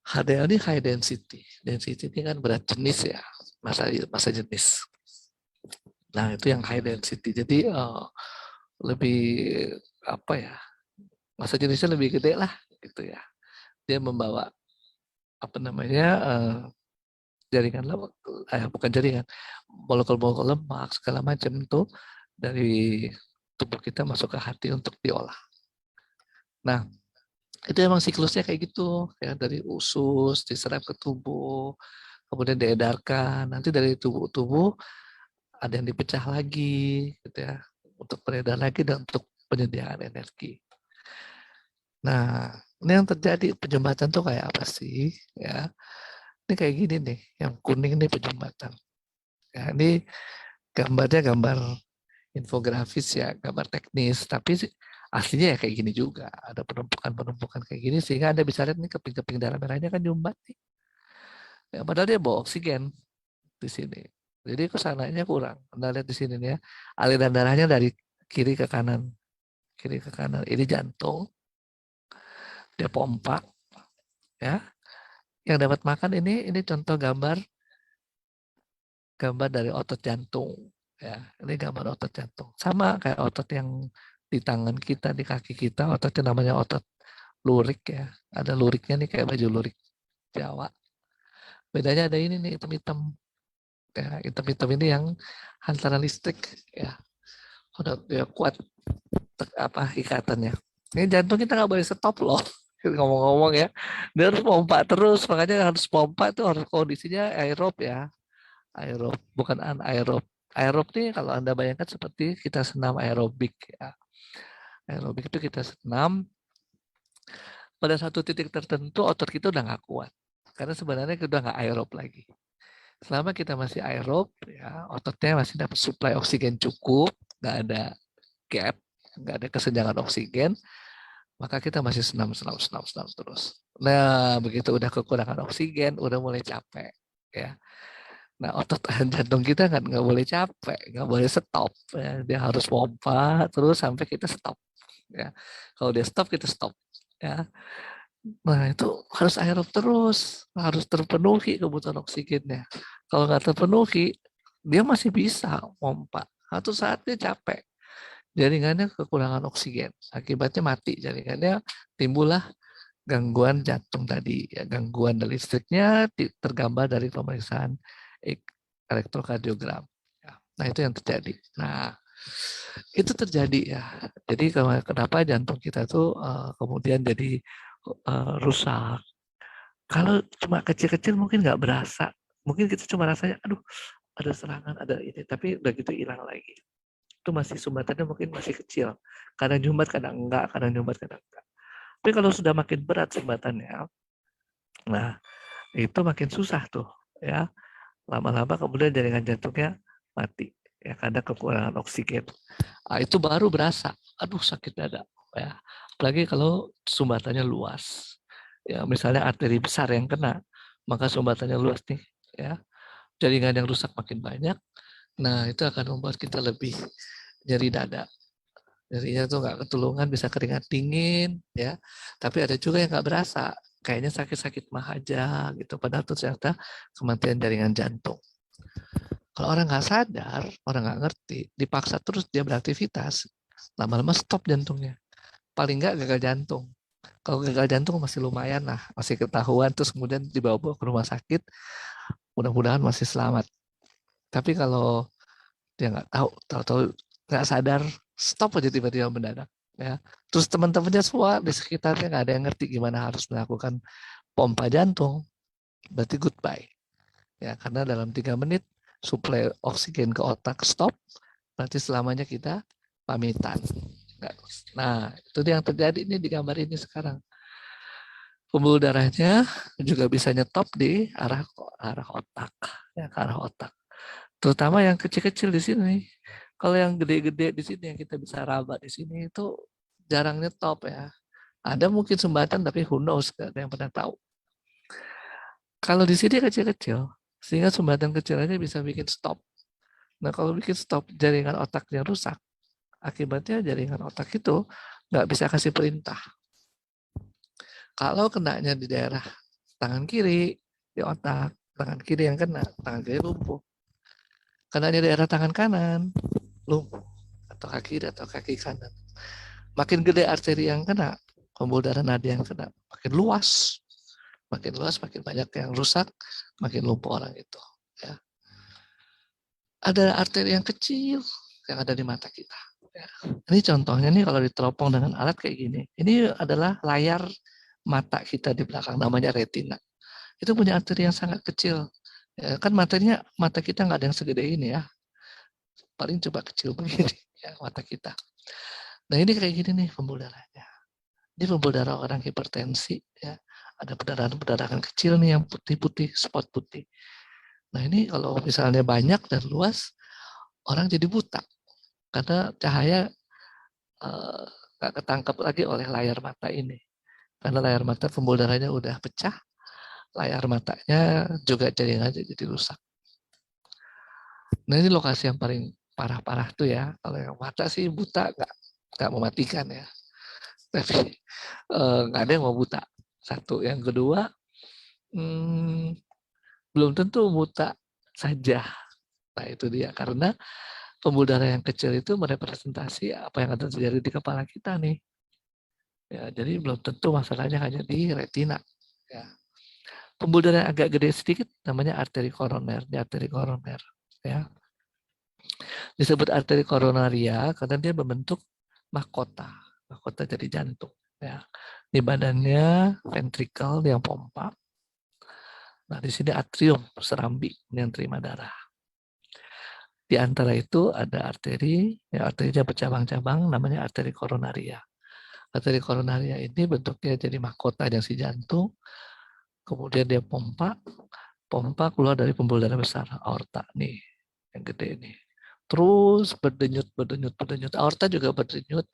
HDL ini high density. Density ini kan berat jenis ya, masa jenis. Nah itu yang high density. Jadi lebih apa ya? Masa jenisnya lebih gede lah, gitu ya. Dia membawa apa namanya jaringan lemak, bukan jaringan, molekul-molekul lemak segala macam itu dari tubuh kita masuk ke hati untuk diolah. Nah Itu emang siklusnya kayak gitu, ya dari usus diserap ke tubuh, kemudian diedarkan, nanti dari tubuh ada yang dipecah lagi, gitu ya, untuk beredar lagi dan untuk penyediaan energi. Nah, ini yang terjadi penyumbatan tuh kayak apa sih? Ya, ini kayak gini nih, yang kuning nih penyumbatan. Ya, ini gambarnya gambar infografis ya, gambar teknis, tapi aslinya ya kayak gini juga. Ada penumpukan-penumpukan kayak gini sehingga Anda bisa lihat nih keping-keping darah merahnya kan nyumbat nih. Ya, padahal dia bawa oksigen di sini. Jadi kesananya kurang. Anda lihat di sini nih ya, aliran darahnya dari kiri ke kanan, kiri ke kanan. Ini jantung, dia pompa, ya. Yang dapat makan ini contoh gambar dari otot jantung, ya. Ini gambar otot jantung. Sama kayak otot yang di tangan kita, di kaki kita, ototnya namanya otot lurik ya. Ada luriknya nih kayak baju lurik Jawa. Bedanya ada ini nih hitam-hitam. Ya, hitam-hitam ini yang hantaran listrik ya. Udah ya, kuat ikatannya. Ini jantung kita nggak boleh stop loh. Ngomong-ngomong ya, dia harus pompa terus, makanya harus pompa itu harus kondisinya aerob ya, aerob bukan anaerob. Aerob nih kalau Anda bayangkan seperti kita senam aerobik ya. Aerobik itu kita senam, pada satu titik tertentu otot kita udah nggak kuat, karena sebenarnya kita udah nggak aerob lagi. Selama kita masih aerob ya, ototnya masih dapat suplai oksigen cukup, nggak ada gap, nggak ada kesenjangan oksigen, maka kita masih senam terus. Nah, begitu udah kekurangan oksigen, udah mulai capek, ya. Nah, otot jantung kita kan nggak boleh capek, nggak boleh stop, ya. Dia harus pompa terus sampai kita stop, ya. Kalau dia stop, kita stop, ya. Nah, itu harus aerob terus, harus terpenuhi kebutuhan oksigennya. Kalau nggak terpenuhi, dia masih bisa pompa. Satu saat dia capek, jaringannya kekurangan oksigen, akibatnya mati jaringannya, timbullah gangguan jantung tadi, ya, gangguan dari listriknya tergambar dari pemeriksaan elektrokardiogram. Ya, nah itu yang terjadi. Nah itu terjadi ya. Jadi kenapa jantung kita tuh kemudian jadi rusak? Kalau cuma kecil-kecil mungkin nggak berasa, mungkin kita cuma rasanya, aduh ada serangan, ada ini, tapi udah gitu hilang lagi. Itu masih sumbatannya mungkin masih kecil. Kadang nyumbat, kadang enggak, kadang nyumbat, kadang enggak. Tapi kalau sudah makin berat sumbatannya, nah itu makin susah tuh ya. Lama-lama kemudian jaringan jantungnya mati ya karena kekurangan oksigen. Nah, itu baru berasa, aduh sakit dada ya. Apalagi kalau sumbatannya luas. Ya, misalnya arteri besar yang kena, maka sumbatannya luas nih ya. Jaringan yang rusak makin banyak. Nah, itu akan membuat kita lebih nyeri dada. Nyerinya tuh nggak ketulungan, bisa keringat dingin, ya. Tapi ada juga yang nggak berasa, kayaknya sakit-sakit mah aja, gitu. Padahal itu ternyata kematian jaringan jantung. Kalau orang nggak sadar, orang nggak ngerti, dipaksa terus dia beraktivitas, lama-lama stop jantungnya. Paling nggak gagal jantung. Kalau gagal jantung masih lumayan lah, masih ketahuan, terus kemudian dibawa ke rumah sakit, mudah-mudahan masih selamat. Tapi kalau dia nggak tahu nggak sadar, stop aja tiba-tiba mendadak, ya. Terus teman-temannya semua di sekitarnya nggak ada yang ngerti gimana harus melakukan pompa jantung, berarti goodbye, ya. Karena dalam 3 menit suplai oksigen ke otak stop, berarti selamanya kita pamitan. Nah, itu yang terjadi ini di gambar ini sekarang. Pembuluh darahnya juga bisa nyetop di arah otak, ya, ke arah otak. Terutama yang kecil-kecil di sini. Kalau yang gede-gede di sini yang kita bisa raba di sini itu jarang nyetop ya. Ada mungkin sumbatan tapi who knows, gak ada yang pernah tahu. Kalau di sini kecil-kecil, sehingga sumbatan kecil aja bisa bikin stop. Nah kalau bikin stop, jaringan otaknya rusak. Akibatnya jaringan otak itu nggak bisa kasih perintah. Kalau kenanya di daerah tangan kiri, di otak, tangan kiri yang kena, tangan kiri lumpuh. Kenanya di daerah tangan kanan, lumpuh. Atau kaki kiri atau kaki kanan. Makin gede arteri yang kena, pembuluh darah nadi yang kena, makin luas. Makin luas, makin banyak yang rusak, makin lumpuh orang itu. Ya. Ada arteri yang kecil yang ada di mata kita. Ya. Ini contohnya nih kalau diteropong dengan alat kayak gini. Ini adalah layar mata kita di belakang, namanya retina. Itu punya arteri yang sangat kecil. Ya, kan mata kita nggak ada yang segede ini ya. Paling coba kecil begini ya mata kita. Nah ini kayak gini nih pembuluh darahnya. Ini pembuluh darah orang hipertensi ya. Ada perdarahan kecil nih yang putih-putih, spot putih. Nah ini kalau misalnya banyak dan luas, orang jadi buta karena cahaya nggak ketangkap lagi oleh layar mata ini. Karena layar mata pembuluh darahnya udah pecah, layar matanya juga jadi rusak. Nah ini lokasi yang paling parah-parah tuh ya. Kalau yang mata sih buta nggak mematikan ya. Tapi nggak ada yang mau buta. Satu, yang kedua belum tentu buta saja. Nah itu dia karena pembuluh darah yang kecil itu merepresentasi apa yang ada terjadi di kepala kita nih. Ya, jadi belum tentu masalahnya hanya di retina. Ya. Pembuluh darah yang agak gede sedikit namanya arteri koroner, di arteri koroner. Ya. Disebut arteri koronaria karena dia membentuk mahkota jadi jantung. Ya. Di badannya ventrikel yang pompa. Nah di sini atrium serambi yang terima darah. Di antara itu ada arteri, ya arterinya bercabang-cabang, namanya arteri koronaria. Arteri koronaria ini bentuknya jadi mahkota yang si jantung, kemudian dia pompa keluar dari pembuluh darah besar, aorta nih, yang gede ini. Terus berdenyut. Aorta juga berdenyut.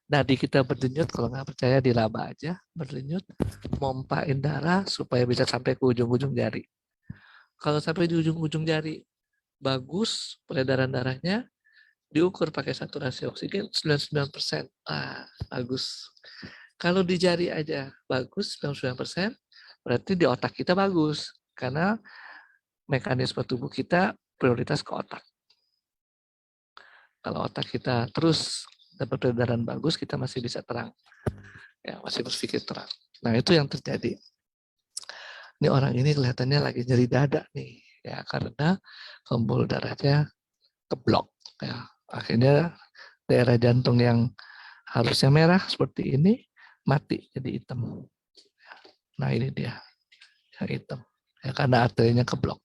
Nadi kita berdenyut, kalau nggak percaya dilaba aja, berdenyut, mompain darah supaya bisa sampai ke ujung-ujung jari. Kalau sampai di ujung-ujung jari, bagus peredaran darahnya, diukur pakai saturasi oksigen 99%. Bagus. Kalau di jari aja bagus 99%, berarti di otak kita bagus. Karena mekanisme tubuh kita prioritas ke otak. Kalau otak kita terus dapat peredaran bagus, kita masih bisa terang. Ya, masih berpikir terang. Nah, itu yang terjadi. Ini orang ini kelihatannya lagi nyeri dada nih. Ya, karena pembuluh darahnya keblok. Ya. Akhirnya daerah jantung yang harusnya merah seperti ini mati jadi hitam. Nah ini dia yang hitam ya, karena arterinya keblok.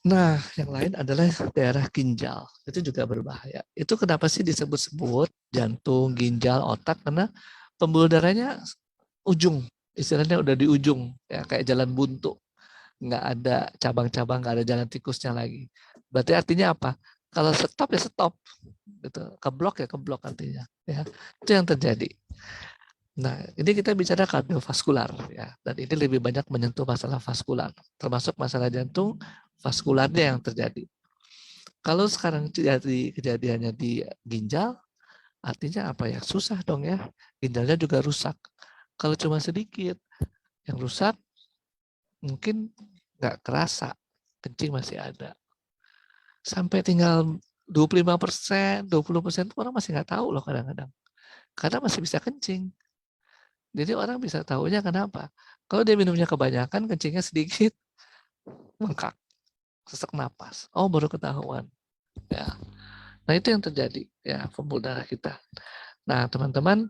Nah yang lain adalah daerah ginjal, itu juga berbahaya. Itu kenapa sih disebut-sebut jantung, ginjal, otak, karena pembuluh darahnya ujung, istilahnya udah di ujung ya, kayak jalan buntu, nggak ada cabang-cabang, nggak ada jalan tikusnya lagi. Berarti artinya apa? Kalau stop ya stop, gitu. Keblok ya keblok artinya. Ya, itu yang terjadi. Nah, ini kita bicara kardiovaskular ya, dan ini lebih banyak menyentuh masalah vaskular, termasuk masalah jantung, vaskularnya yang terjadi. Kalau sekarang terjadi kejadiannya di ginjal, artinya apa ya? Susah dong ya. Ginjalnya juga rusak. Kalau cuma sedikit yang rusak, mungkin nggak kerasa, kencing masih ada. Sampai tinggal 25%, 20% orang masih nggak tahu loh kadang-kadang. Karena masih bisa kencing. Jadi orang bisa tahunya kenapa. Kalau dia minumnya kebanyakan, kencingnya sedikit, bengkak, sesak napas. Oh, baru ketahuan. Ya. Nah, itu yang terjadi ya, pembuluh darah kita. Nah, teman-teman,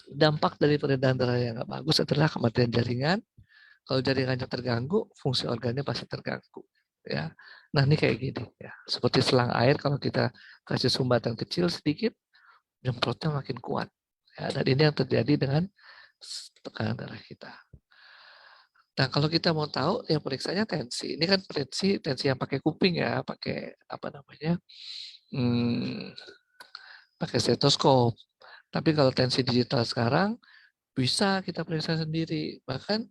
dampak dari peredaran darah yang nggak bagus adalah kematian jaringan. Kalau jaringannya terganggu, fungsi organnya pasti terganggu. Ya, nah ini kayak gini ya, seperti selang air kalau kita kasih sumbatan kecil sedikit, nyemprotnya makin kuat. Ya, dan ini yang terjadi dengan tekanan darah kita. Nah kalau kita mau tahu, yang periksanya tensi. Ini kan tensi yang pakai kuping ya, pakai apa namanya, pakai stetoskop. Tapi kalau tensi digital sekarang bisa kita periksa sendiri. Bahkan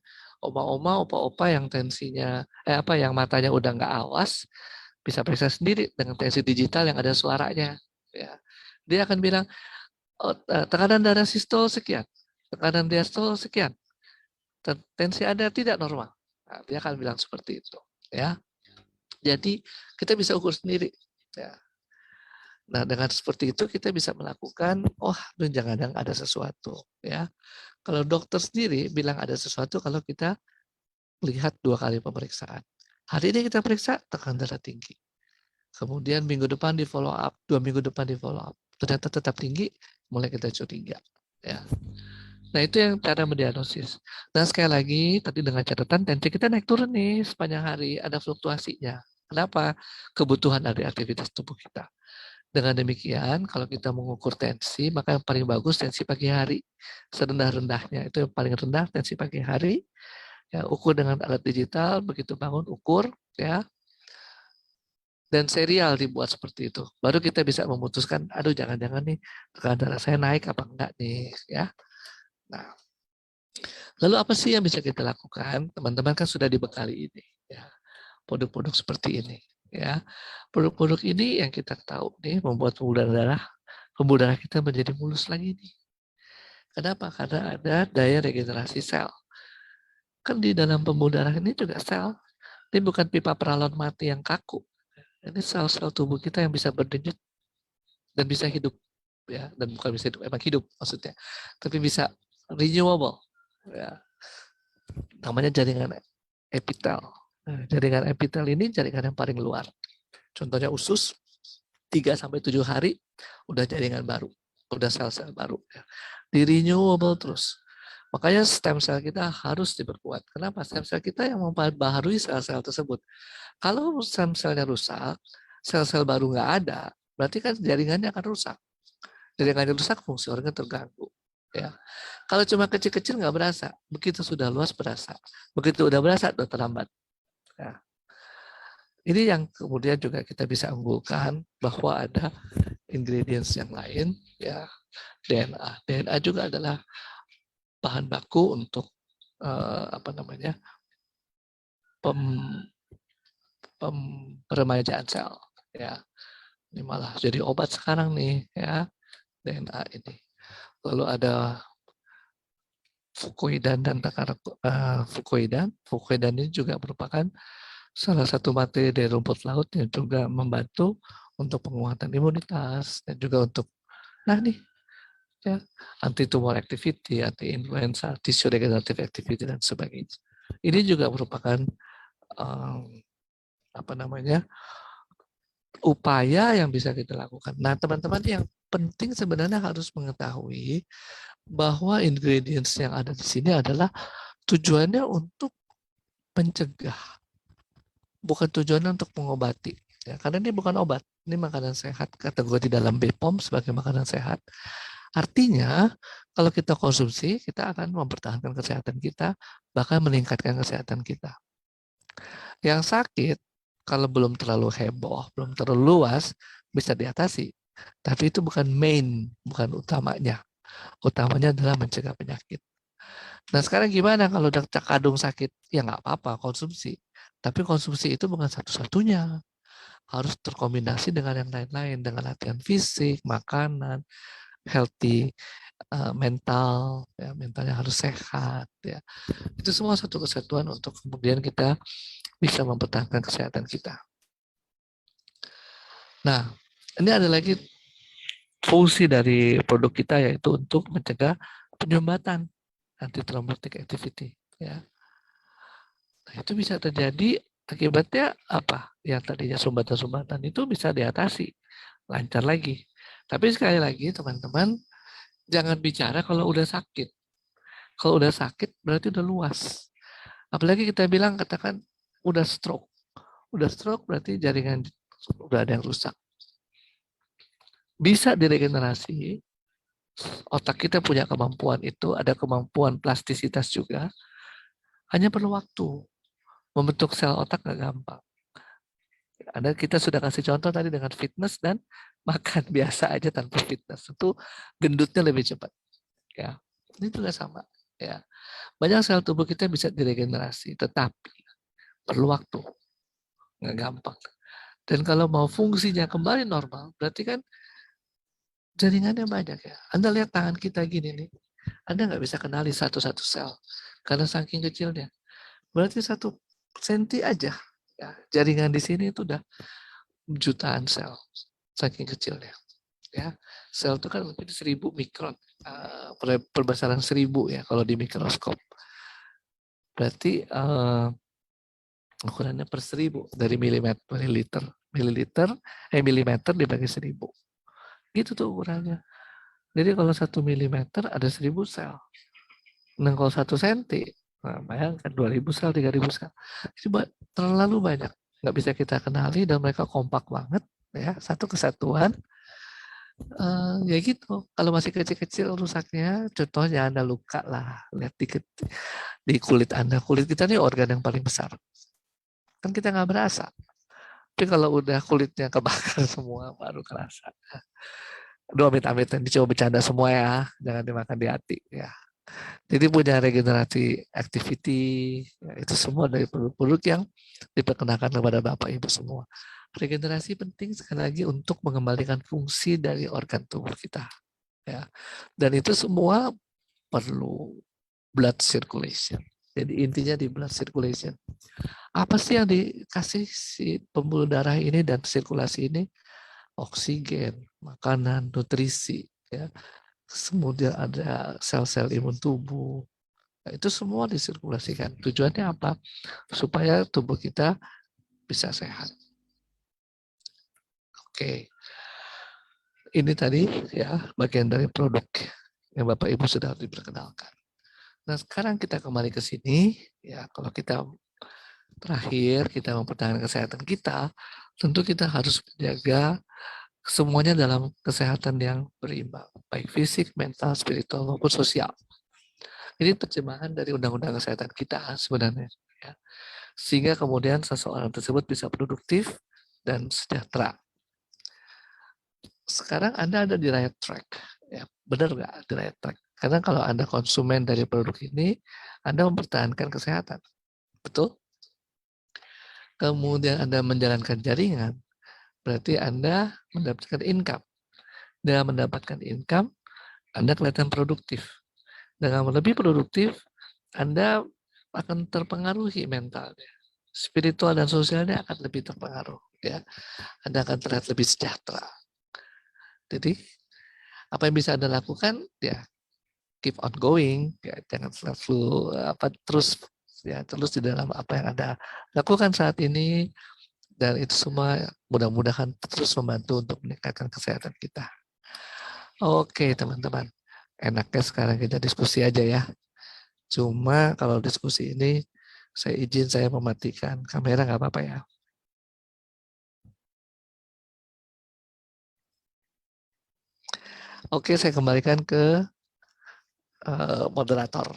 oma-oma, opa-opa yang tensinya, yang matanya udah nggak awas, bisa periksa sendiri dengan tensi digital yang ada suaranya. Ya. Dia akan bilang, oh, tekanan darah sistol sekian, tekanan diastol sekian, tensi Anda tidak normal. Nah, dia akan bilang seperti itu. Ya. Jadi kita bisa ukur sendiri. Ya. Nah dengan seperti itu kita bisa melakukan, jangan-jangan ada sesuatu. Ya. Kalau dokter sendiri bilang ada sesuatu kalau kita lihat 2 kali pemeriksaan. Hari ini kita periksa tekanan darah tinggi. Kemudian minggu depan di follow up, 2 minggu depan di follow up. Ternyata tetap tinggi, mulai kita curiga. Ya. Nah, itu yang cara mendiagnosis. Nah, sekali lagi, tadi dengan catatan tensi kita naik turun nih sepanjang hari, ada fluktuasinya. Kenapa? Kebutuhan dari aktivitas tubuh kita. Dengan demikian, kalau kita mengukur tensi, maka yang paling bagus tensi pagi hari. Serendah-rendahnya, itu yang paling rendah tensi pagi hari. Ya, ukur dengan alat digital, begitu bangun, ukur. Ya, dan serial dibuat seperti itu. Baru kita bisa memutuskan, aduh jangan-jangan nih, tekanan darah saya naik apa enggak nih. Ya. Nah, lalu apa sih yang bisa kita lakukan? Teman-teman kan sudah dibekali ini, ya, produk-produk seperti ini, ya. Produk-produk ini yang kita tahu nih membuat pembuluh darah kita menjadi mulus lagi nih. Kenapa? Karena ada daya regenerasi sel. Kan di dalam pembuluh darah ini juga sel. Ini bukan pipa peralon mati yang kaku. Ini sel-sel tubuh kita yang bisa berdenyut dan bisa hidup, ya. Dan bukan bisa hidup, emang hidup maksudnya. Tapi bisa renewable, ya. Namanya jaringan epitel. Nah, jaringan epitel ini jaringan yang paling luar. Contohnya usus, 3-7 hari udah jaringan baru, udah sel-sel baru. Di renewable terus. Makanya stem sel kita harus diperkuat. Kenapa? Stem sel kita yang memperbaharui sel-sel tersebut. Kalau stem selnya rusak, sel-sel baru nggak ada, berarti kan jaringannya akan rusak. Jaringannya rusak, fungsi organ terganggu. Ya. Kalau cuma kecil-kecil nggak berasa, begitu sudah luas berasa. Begitu udah berasa, udah terlambat. Ya. Ini yang kemudian juga kita bisa unggulkan bahwa ada ingredients yang lain, ya, DNA. DNA juga adalah bahan baku untuk peremajaan sel, ya. Ini malah jadi obat sekarang nih, ya, DNA ini. Lalu ada fucoidan dan fucoidan ini juga merupakan salah satu materi dari rumput laut yang juga membantu untuk penguatan imunitas dan juga untuk ya, anti tumor activity, anti influenza, tissue regenerative activity dan sebagainya. Ini juga merupakan upaya yang bisa kita lakukan. Nah, teman-teman, yang penting sebenarnya harus mengetahui bahwa ingredients yang ada di sini adalah tujuannya untuk mencegah, bukan tujuannya untuk mengobati. Ya, karena ini bukan obat, ini makanan sehat, kategori dalam BPOM sebagai makanan sehat. Artinya, kalau kita konsumsi, kita akan mempertahankan kesehatan kita, bahkan meningkatkan kesehatan kita. Yang sakit, kalau belum terlalu heboh, belum terlalu luas, bisa diatasi. Tapi itu bukan bukan utamanya. Utamanya adalah mencegah penyakit. Nah, sekarang gimana kalau udah kadung sakit? Ya nggak apa-apa, konsumsi. Tapi konsumsi itu bukan satu-satunya. Harus terkombinasi dengan yang lain-lain, dengan latihan fisik, makanan, healthy, mental, ya, mentalnya harus sehat. Ya. Itu semua satu kesatuan untuk kemudian kita bisa mempertahankan kesehatan kita. Nah, ini ada lagi fungsi dari produk kita, yaitu untuk mencegah penyumbatan, anti-thrombotic activity. Ya. Nah, itu bisa terjadi akibatnya apa? Yang tadinya sumbatan-sumbatan itu bisa diatasi, lancar lagi. Tapi sekali lagi teman-teman, jangan bicara kalau udah sakit. Kalau udah sakit berarti udah luas. Apalagi kita bilang, katakan udah stroke. Udah stroke berarti jaringan udah ada yang rusak. Bisa diregenerasi. Otak kita punya kemampuan itu, ada kemampuan plastisitas juga. Hanya perlu waktu. Membentuk sel otak nggak gampang. Ada, kita sudah kasih contoh tadi dengan fitness dan makan biasa aja tanpa fitness. Itu gendutnya lebih cepat. Ya, ini juga sama. Ya, banyak sel tubuh kita bisa diregenerasi, tetapi perlu waktu, nggak gampang. Dan kalau mau fungsinya kembali normal, berarti kan jaringannya banyak ya. Anda lihat tangan kita gini nih, Anda nggak bisa kenali satu-satu sel karena saking kecilnya. Berarti 1 senti aja. Ya, jaringan di sini itu udah jutaan sel, saking kecilnya. Ya, sel itu kan mungkin 1000 mikron, perbesaran 1000 ya kalau di mikroskop. Berarti ukurannya per 1000 dari milimeter dibagi 1000. Gitu tuh ukurannya. Jadi kalau 1 milimeter ada 1000 sel. Nengkol 1 senti. Nah, bayangkan 2.000 sel, 3.000 sel. Coba terlalu banyak. Nggak bisa kita kenali dan mereka kompak banget. Ya, satu kesatuan. Ya gitu. Kalau masih kecil-kecil rusaknya, contohnya Anda luka lah. Lihat dikit di kulit Anda. Kulit kita ini organ yang paling besar. Kan kita nggak berasa. Tapi kalau udah kulitnya kebakar semua, baru kerasa. Aduh, amit-amit. Ini coba bercanda semua ya. Jangan dimakan di hati. Ya. Jadi punya regenerasi activity, ya, itu semua dari produk-produk yang diperkenalkan kepada Bapak Ibu semua. Regenerasi penting sekali lagi untuk mengembalikan fungsi dari organ tubuh kita. Ya. Dan itu semua perlu blood circulation. Jadi intinya di blood circulation. Apa sih yang dikasih si pembuluh darah ini dan sirkulasi ini? Oksigen, makanan, nutrisi, ya. Kemudian ada sel-sel imun tubuh. Nah, itu semua disirkulasikan. Tujuannya apa? Supaya tubuh kita bisa sehat. Oke. Ini tadi ya bagian dari produk yang Bapak Ibu sudah diperkenalkan. Nah, sekarang kita kembali ke sini. Ya, kalau kita terakhir kita mempertahankan kesehatan kita, tentu kita harus menjaga semuanya dalam kesehatan yang berimbang, baik fisik, mental, spiritual maupun sosial. Ini terjemahan dari Undang-Undang Kesehatan kita sebenarnya. Ya. Sehingga kemudian seseorang tersebut bisa produktif dan sejahtera. Sekarang Anda ada di right track. Ya, benar nggak di right track? Karena kalau Anda konsumen dari produk ini, Anda mempertahankan kesehatan. Betul? Kemudian Anda menjalankan jaringan, berarti Anda mendapatkan income. Dengan mendapatkan income, Anda kelihatan produktif. Dengan lebih produktif, Anda akan terpengaruhi mentalnya. Spiritual dan sosialnya akan lebih terpengaruh. Ya. Anda akan terlihat lebih sejahtera. Jadi, apa yang bisa Anda lakukan? Ya, keep on going. Ya, jangan selalu terus di dalam apa yang Anda lakukan saat ini. Dan itu semua mudah-mudahan terus membantu untuk meningkatkan kesehatan kita. Oke, teman-teman. Enaknya sekarang kita diskusi aja ya. Cuma kalau diskusi ini, saya mematikan kamera, nggak apa-apa ya. Oke, saya kembalikan ke moderator.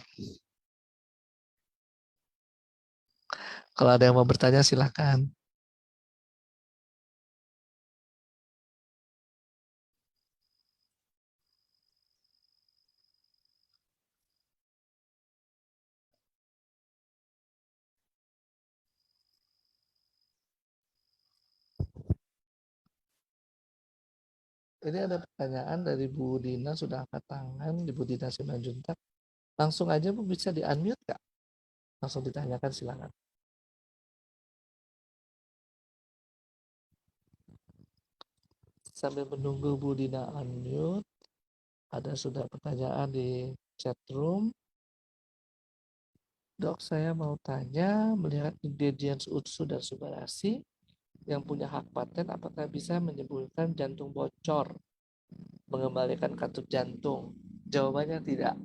Kalau ada yang mau bertanya, silakan. Ini ada pertanyaan dari Bu Dina, sudah angkat tangan, Ibu Dina Simanjuntak. Langsung aja Bu, bisa di-unmute nggak? Langsung ditanyakan, silakan. Sambil menunggu Bu Dina unmute, ada sudah pertanyaan di chat room. Dok, saya mau tanya, melihat ingredients UTSU dan Subarasi yang punya hak paten, apakah bisa menyembuhkan jantung bocor, mengembalikan katup jantung? Jawabannya tidak,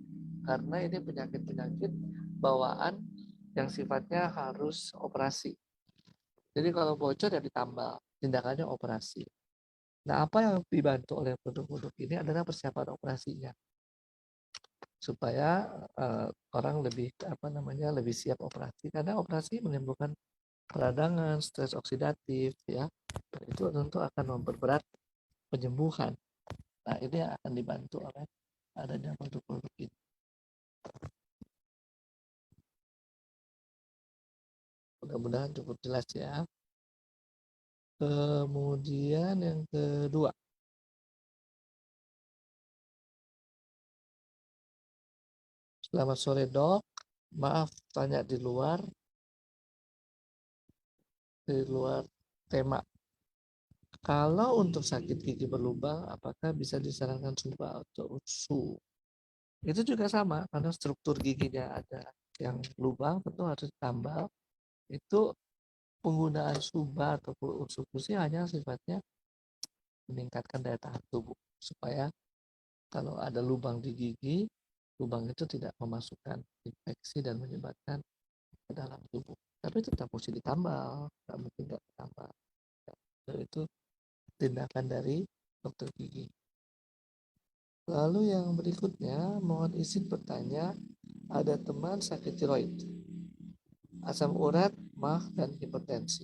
karena ini penyakit-penyakit bawaan yang sifatnya harus operasi. Jadi kalau bocor ya ditambal, tindakannya operasi. Nah, apa yang dibantu oleh produk-produk ini adalah persiapan operasinya, supaya orang lebih siap operasi, karena operasi menimbulkan peradangan, stres oksidatif, ya, dan itu tentu akan memperberat penyembuhan. Nah, ini akan dibantu oleh adanya produk-produk ini. Mudah-mudahan cukup jelas ya. Kemudian yang kedua, selamat sore dok, maaf tanya di luar tema. Kalau untuk sakit gigi berlubang, apakah bisa disarankan Suba atau UTSU? Itu juga sama, karena struktur giginya ada yang lubang, tentu harus ditambal. Itu penggunaan Suba atau UTSU sih hanya sifatnya meningkatkan daya tahan tubuh, supaya kalau ada lubang di gigi, lubang itu tidak memasukkan infeksi dan menyebarkan ke dalam tubuh. Tapi tetap mesti ditambal, nggak mungkin nggak ditambal. Itu tindakan dari dokter gigi. Lalu yang berikutnya, mohon izin bertanya, ada teman sakit tiroid, asam urat, mah, dan hipertensi.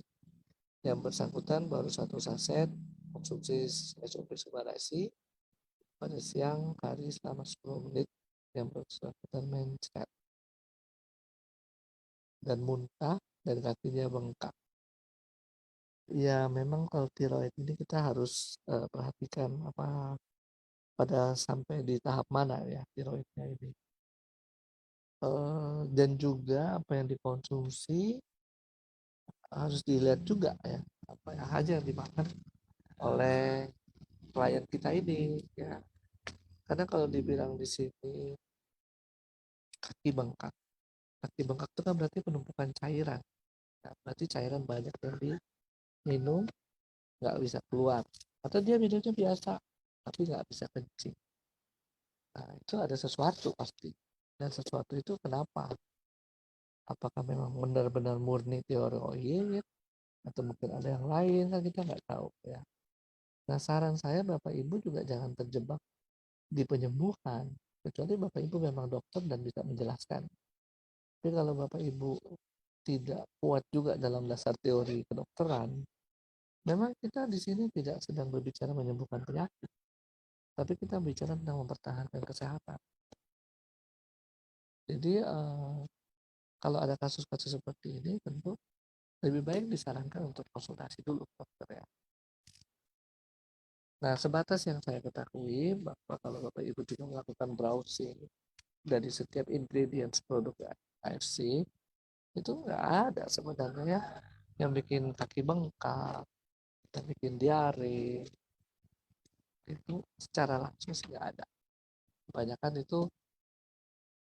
Yang bersangkutan baru 1 saset konsumsi SOP Subarasi pada siang hari selama 10 menit, yang bersangkutan mencret dan muntah dan kakinya bengkak. Ya memang kalau tiroid ini kita harus perhatikan apa pada sampai di tahap mana ya tiroidnya ini. Dan juga apa yang dikonsumsi harus dilihat juga ya apa aja yang dimakan oleh klien kita ini ya. Karena kalau dibilang di sini kaki bengkak itu kan berarti penumpukan cairan. Nah, berarti cairan banyak yang diminum nggak bisa keluar, atau dia minumnya biasa tapi nggak bisa kencing. Nah itu ada sesuatu pasti, dan sesuatu itu kenapa, apakah memang benar-benar murni tiroid atau mungkin ada yang lain, kan kita nggak tahu ya. Nah saran saya Bapak Ibu juga jangan terjebak di penyembuhan, kecuali Bapak Ibu memang dokter dan bisa menjelaskan. Tapi kalau Bapak Ibu tidak kuat juga dalam dasar teori kedokteran, memang kita di sini tidak sedang berbicara menyembuhkan penyakit, tapi kita bicara tentang mempertahankan kesehatan. Jadi kalau ada kasus-kasus seperti ini, tentu lebih baik disarankan untuk konsultasi dulu dokter ya. Nah, sebatas yang saya ketahui, bahwa kalau Bapak Ibu juga melakukan browsing dari setiap ingredients produk AFC, itu nggak ada sebenarnya yang bikin kaki bengkak, yang bikin diare, itu secara langsung sih nggak ada. Kebanyakan itu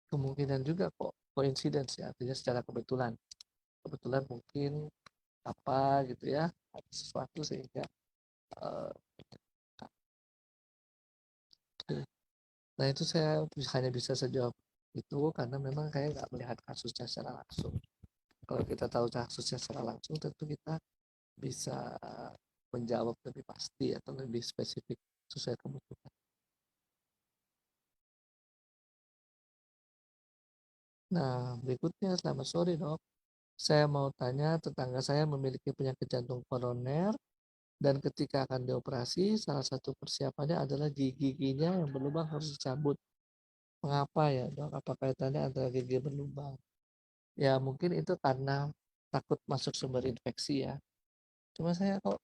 kemungkinan juga kok coincidence ya, artinya secara kebetulan mungkin apa gitu ya, ada sesuatu sehingga nah itu saya hanya bisa sejawab itu karena memang saya nggak melihat kasusnya secara langsung. Kalau kita tahu kasusnya secara langsung, tentu kita bisa menjawab lebih pasti atau lebih spesifik sesuai kebutuhan. Nah, berikutnya, selamat sore dok. Saya mau tanya, tetangga saya memiliki penyakit jantung koroner dan ketika akan dioperasi, salah satu persiapannya adalah giginya yang berlubang harus dicabut. Mengapa ya dok? Apa kaitannya antara gigi berlubang? Ya mungkin itu karena takut masuk sumber infeksi ya. Cuma saya kok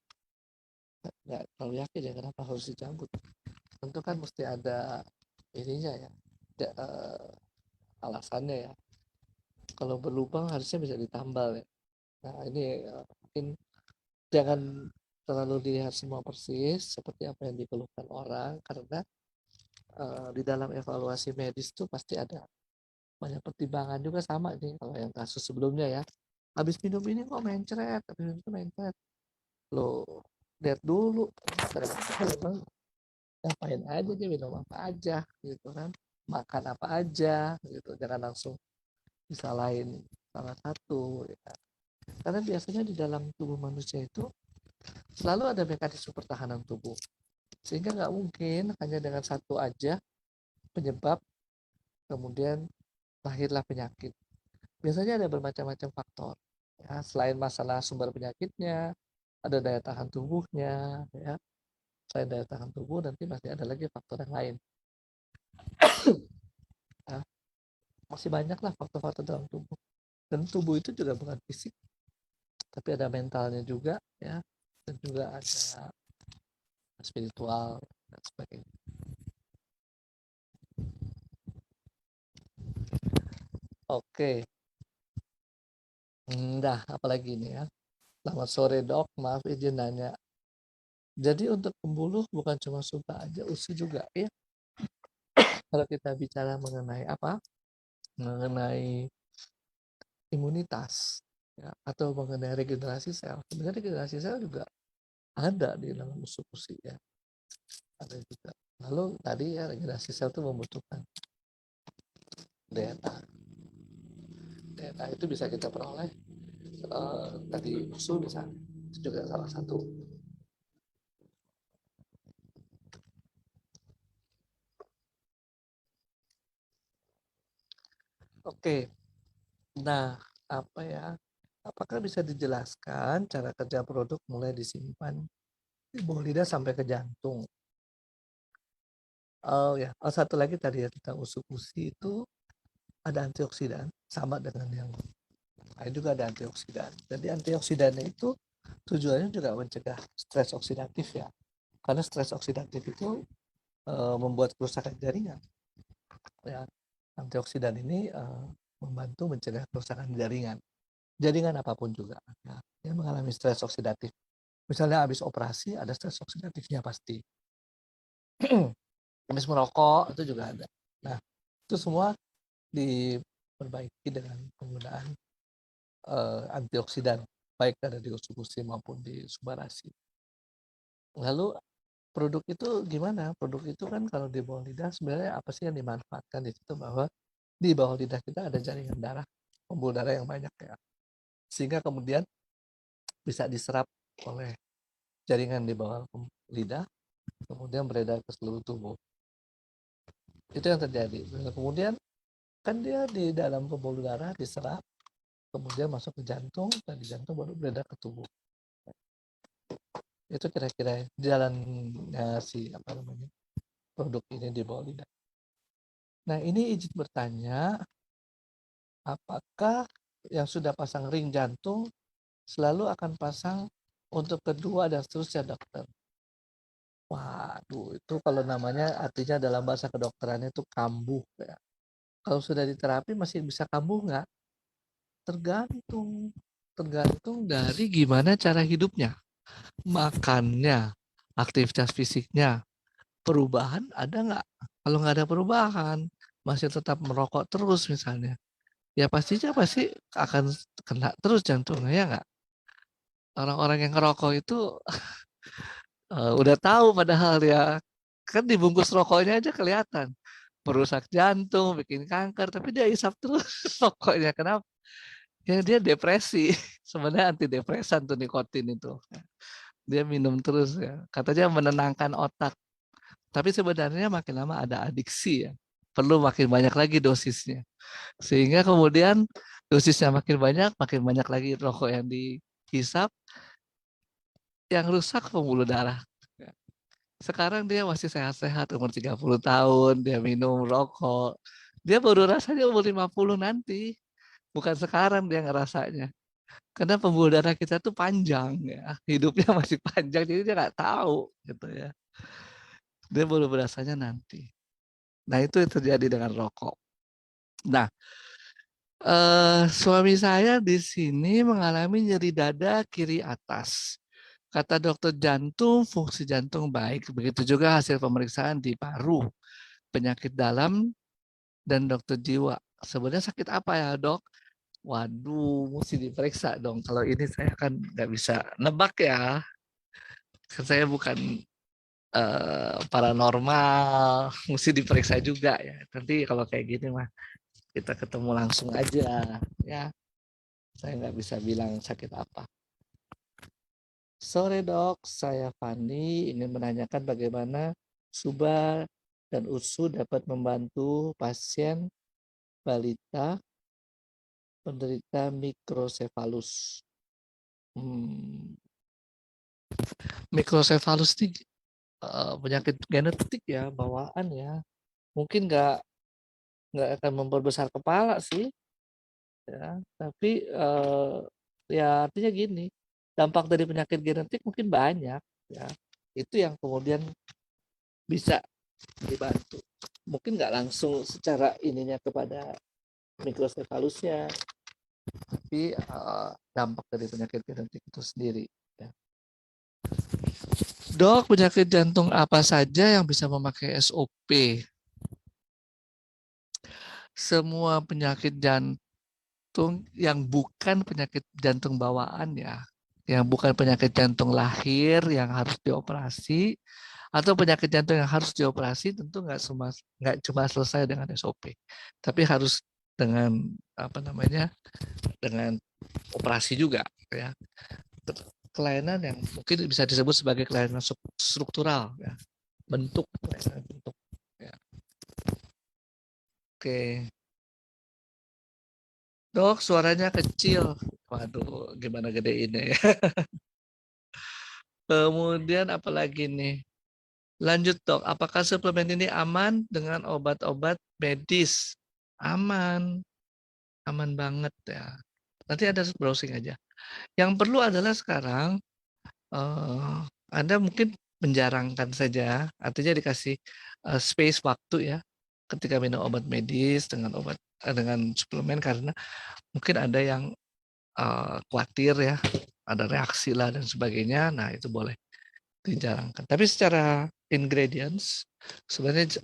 nggak terlalu yakin ya kenapa harus dicabut. Tentu kan mesti ada ininya ya, alasannya ya. Kalau berlubang harusnya bisa ditambal ya. Nah ini mungkin jangan terlalu dilihat semua persis seperti apa yang dikeluhkan orang, karena di dalam evaluasi medis itu pasti ada banyak pertimbangan juga. Sama nih kalau yang kasus sebelumnya ya, habis minum ini kok mencret, habis minum itu mencret, lo lihat dulu memang ngapain aja dia, minum apa aja gitu kan, makan apa aja gitu, jangan langsung disalahin salah satu ya. Karena biasanya di dalam tubuh manusia itu selalu ada mekanisme pertahanan tubuh, sehingga nggak mungkin hanya dengan satu aja penyebab kemudian lahirlah penyakit. Biasanya ada bermacam-macam faktor ya, selain masalah sumber penyakitnya ada daya tahan tubuhnya ya. Selain daya tahan tubuh nanti masih ada lagi faktor yang lain ya. Masih banyak lah faktor-faktor dalam tubuh, dan tubuh itu juga bukan fisik tapi ada mentalnya juga ya, dan juga ada spiritual dan sebagainya. Oke. Dah, apalagi ini ya. Selamat sore dok, maaf izin nanya. Jadi untuk pembuluh bukan cuma suka aja, usus juga ya. Kalau kita bicara mengenai apa? Mengenai imunitas ya, atau mengenai regenerasi sel. Sebenarnya regenerasi sel juga ada di dalam usus ya. Ada juga. Lalu tadi ya regenerasi sel itu membutuhkan DNA. DNA itu bisa kita peroleh dari usus misalnya, itu juga salah satu. Oke, nah apa ya? Apakah bisa dijelaskan cara kerja produk mulai disimpan di bawah lidah sampai ke jantung? Oh ya, satu lagi tadi ya tentang usus-usi itu ada antioksidan sama dengan yang lain juga ada antioksidan. Jadi antioksidannya itu tujuannya juga mencegah stres oksidatif ya. Karena stres oksidatif itu membuat kerusakan jaringan. Ya, antioksidan ini membantu mencegah kerusakan jaringan. Jaringan apapun juga. Ya, dia mengalami stres oksidatif. Misalnya habis operasi ada stres oksidatifnya pasti. Habis merokok itu juga ada. Nah, itu semua diperbaiki dengan penggunaan antioksidan baik ada di usus maupun di subarasi. Lalu produk itu gimana? Produk itu kan kalau di bawah lidah sebenarnya apa sih yang dimanfaatkan di situ, bahwa di bawah lidah kita ada jaringan darah, pembuluh darah yang banyak ya. Sehingga kemudian bisa diserap oleh jaringan di bawah lidah, kemudian beredar ke seluruh tubuh. Itu yang terjadi. Kemudian kan dia di dalam pembuluh darah diserap, kemudian masuk ke jantung, dan di jantung baru beredar ke tubuh. Itu kira-kira jalannya si produk ini di bawah lidah. Nah, ini izin bertanya, apakah yang sudah pasang ring jantung selalu akan pasang untuk kedua dan seterusnya, dokter? Waduh, itu kalau namanya artinya dalam bahasa kedokterannya itu kambuh ya. Kalau sudah diterapi masih bisa kambuh nggak? Tergantung dari gimana cara hidupnya, makannya, aktivitas fisiknya, perubahan ada nggak? Kalau nggak ada perubahan, masih tetap merokok terus misalnya, ya pasti akan kena terus jantungnya, ya nggak? Orang-orang yang ngerokok itu udah tahu padahal ya, kan dibungkus rokoknya aja kelihatan. Perusak jantung, bikin kanker, tapi dia isap terus rokoknya. Kenapa? Ya dia depresi. Sebenarnya antidepresan tuh nikotin itu. Dia minum terus ya. Katanya menenangkan otak. Tapi sebenarnya makin lama ada adiksi ya. Perlu makin banyak lagi dosisnya. Sehingga kemudian dosisnya makin banyak lagi rokok yang dihisap, yang rusak pembuluh darah. Sekarang dia masih sehat-sehat, umur 30 tahun, dia minum rokok. Dia baru rasanya umur 50 nanti. Bukan sekarang dia ngerasanya. Karena pembuluh darah kita tuh panjang ya. Hidupnya masih panjang, jadi dia nggak tahu gitu ya. Dia baru berasanya nanti. Nah, itu yang terjadi dengan rokok. Nah, suami saya di sini mengalami nyeri dada kiri atas. Kata dokter jantung, fungsi jantung baik. Begitu juga hasil pemeriksaan di paru, penyakit dalam, dan dokter jiwa. Sebenarnya sakit apa ya, dok? Waduh, mesti diperiksa dong. Kalau ini saya kan nggak bisa nebak ya. Saya bukan paranormal, mesti diperiksa juga ya. Nanti kalau kayak gini mah kita ketemu langsung aja ya. Saya nggak bisa bilang sakit apa. Sore dok, saya Fani ingin menanyakan bagaimana Suba dan USU dapat membantu pasien balita penderita mikrosefalus. Mikrosefalus ini penyakit genetik ya, bawaan ya. Mungkin nggak akan memperbesar kepala sih, ya. Tapi ya artinya gini. Dampak dari penyakit genetik mungkin banyak ya, itu yang kemudian bisa dibantu, mungkin nggak langsung secara ininya kepada mikrosefalusnya, tapi dampak dari penyakit genetik itu sendiri ya. Dok, penyakit jantung apa saja yang bisa memakai SOP? Semua penyakit jantung yang bukan penyakit jantung bawaan ya, yang bukan penyakit jantung lahir yang harus dioperasi, atau penyakit jantung yang harus dioperasi tentu nggak cuma selesai dengan SOP, tapi harus dengan apa namanya dengan operasi juga ya. Kelainan yang mungkin bisa disebut sebagai kelainan struktural ya. Bentuk ya. Oke. Dok, suaranya kecil. Waduh, gimana gede ini ya. Kemudian apalagi nih? Lanjut dok, apakah suplemen ini aman dengan obat-obat medis? Aman, aman banget ya. Nanti ada browsing aja. Yang perlu adalah sekarang Anda mungkin menjarangkan saja, artinya dikasih space waktu ya, ketika minum obat medis dengan suplemen, karena mungkin ada yang khawatir ya, ada reaksi lah dan sebagainya. Nah itu boleh dijarangkan. Tapi secara ingredients sebenarnya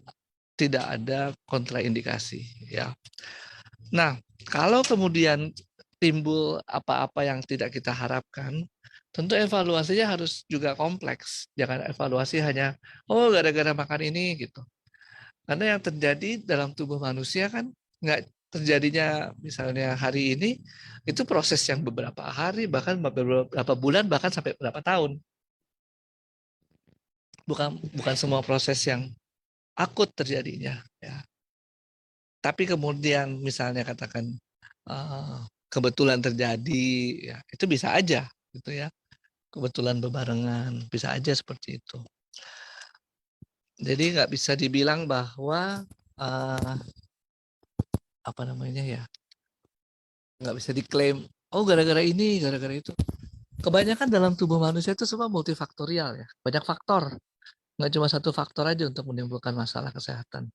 tidak ada kontraindikasi ya. Nah kalau kemudian timbul apa-apa yang tidak kita harapkan, tentu evaluasinya harus juga kompleks. Jangan evaluasi hanya, oh gara-gara makan ini gitu. Karena yang terjadi dalam tubuh manusia kan nggak terjadinya misalnya hari ini, itu proses yang beberapa hari, bahkan beberapa bulan, bahkan sampai beberapa tahun. Bukan semua proses yang akut terjadinya. Ya. Tapi kemudian misalnya katakan kebetulan terjadi, ya itu bisa aja gitu ya. Kebetulan bebarengan, bisa aja seperti itu. Jadi nggak bisa dibilang bahwa apa namanya ya, nggak bisa diklaim, oh gara-gara ini, gara-gara itu. Kebanyakan dalam tubuh manusia itu semua multifaktorial ya, banyak faktor. Nggak cuma satu faktor aja untuk menimbulkan masalah kesehatan.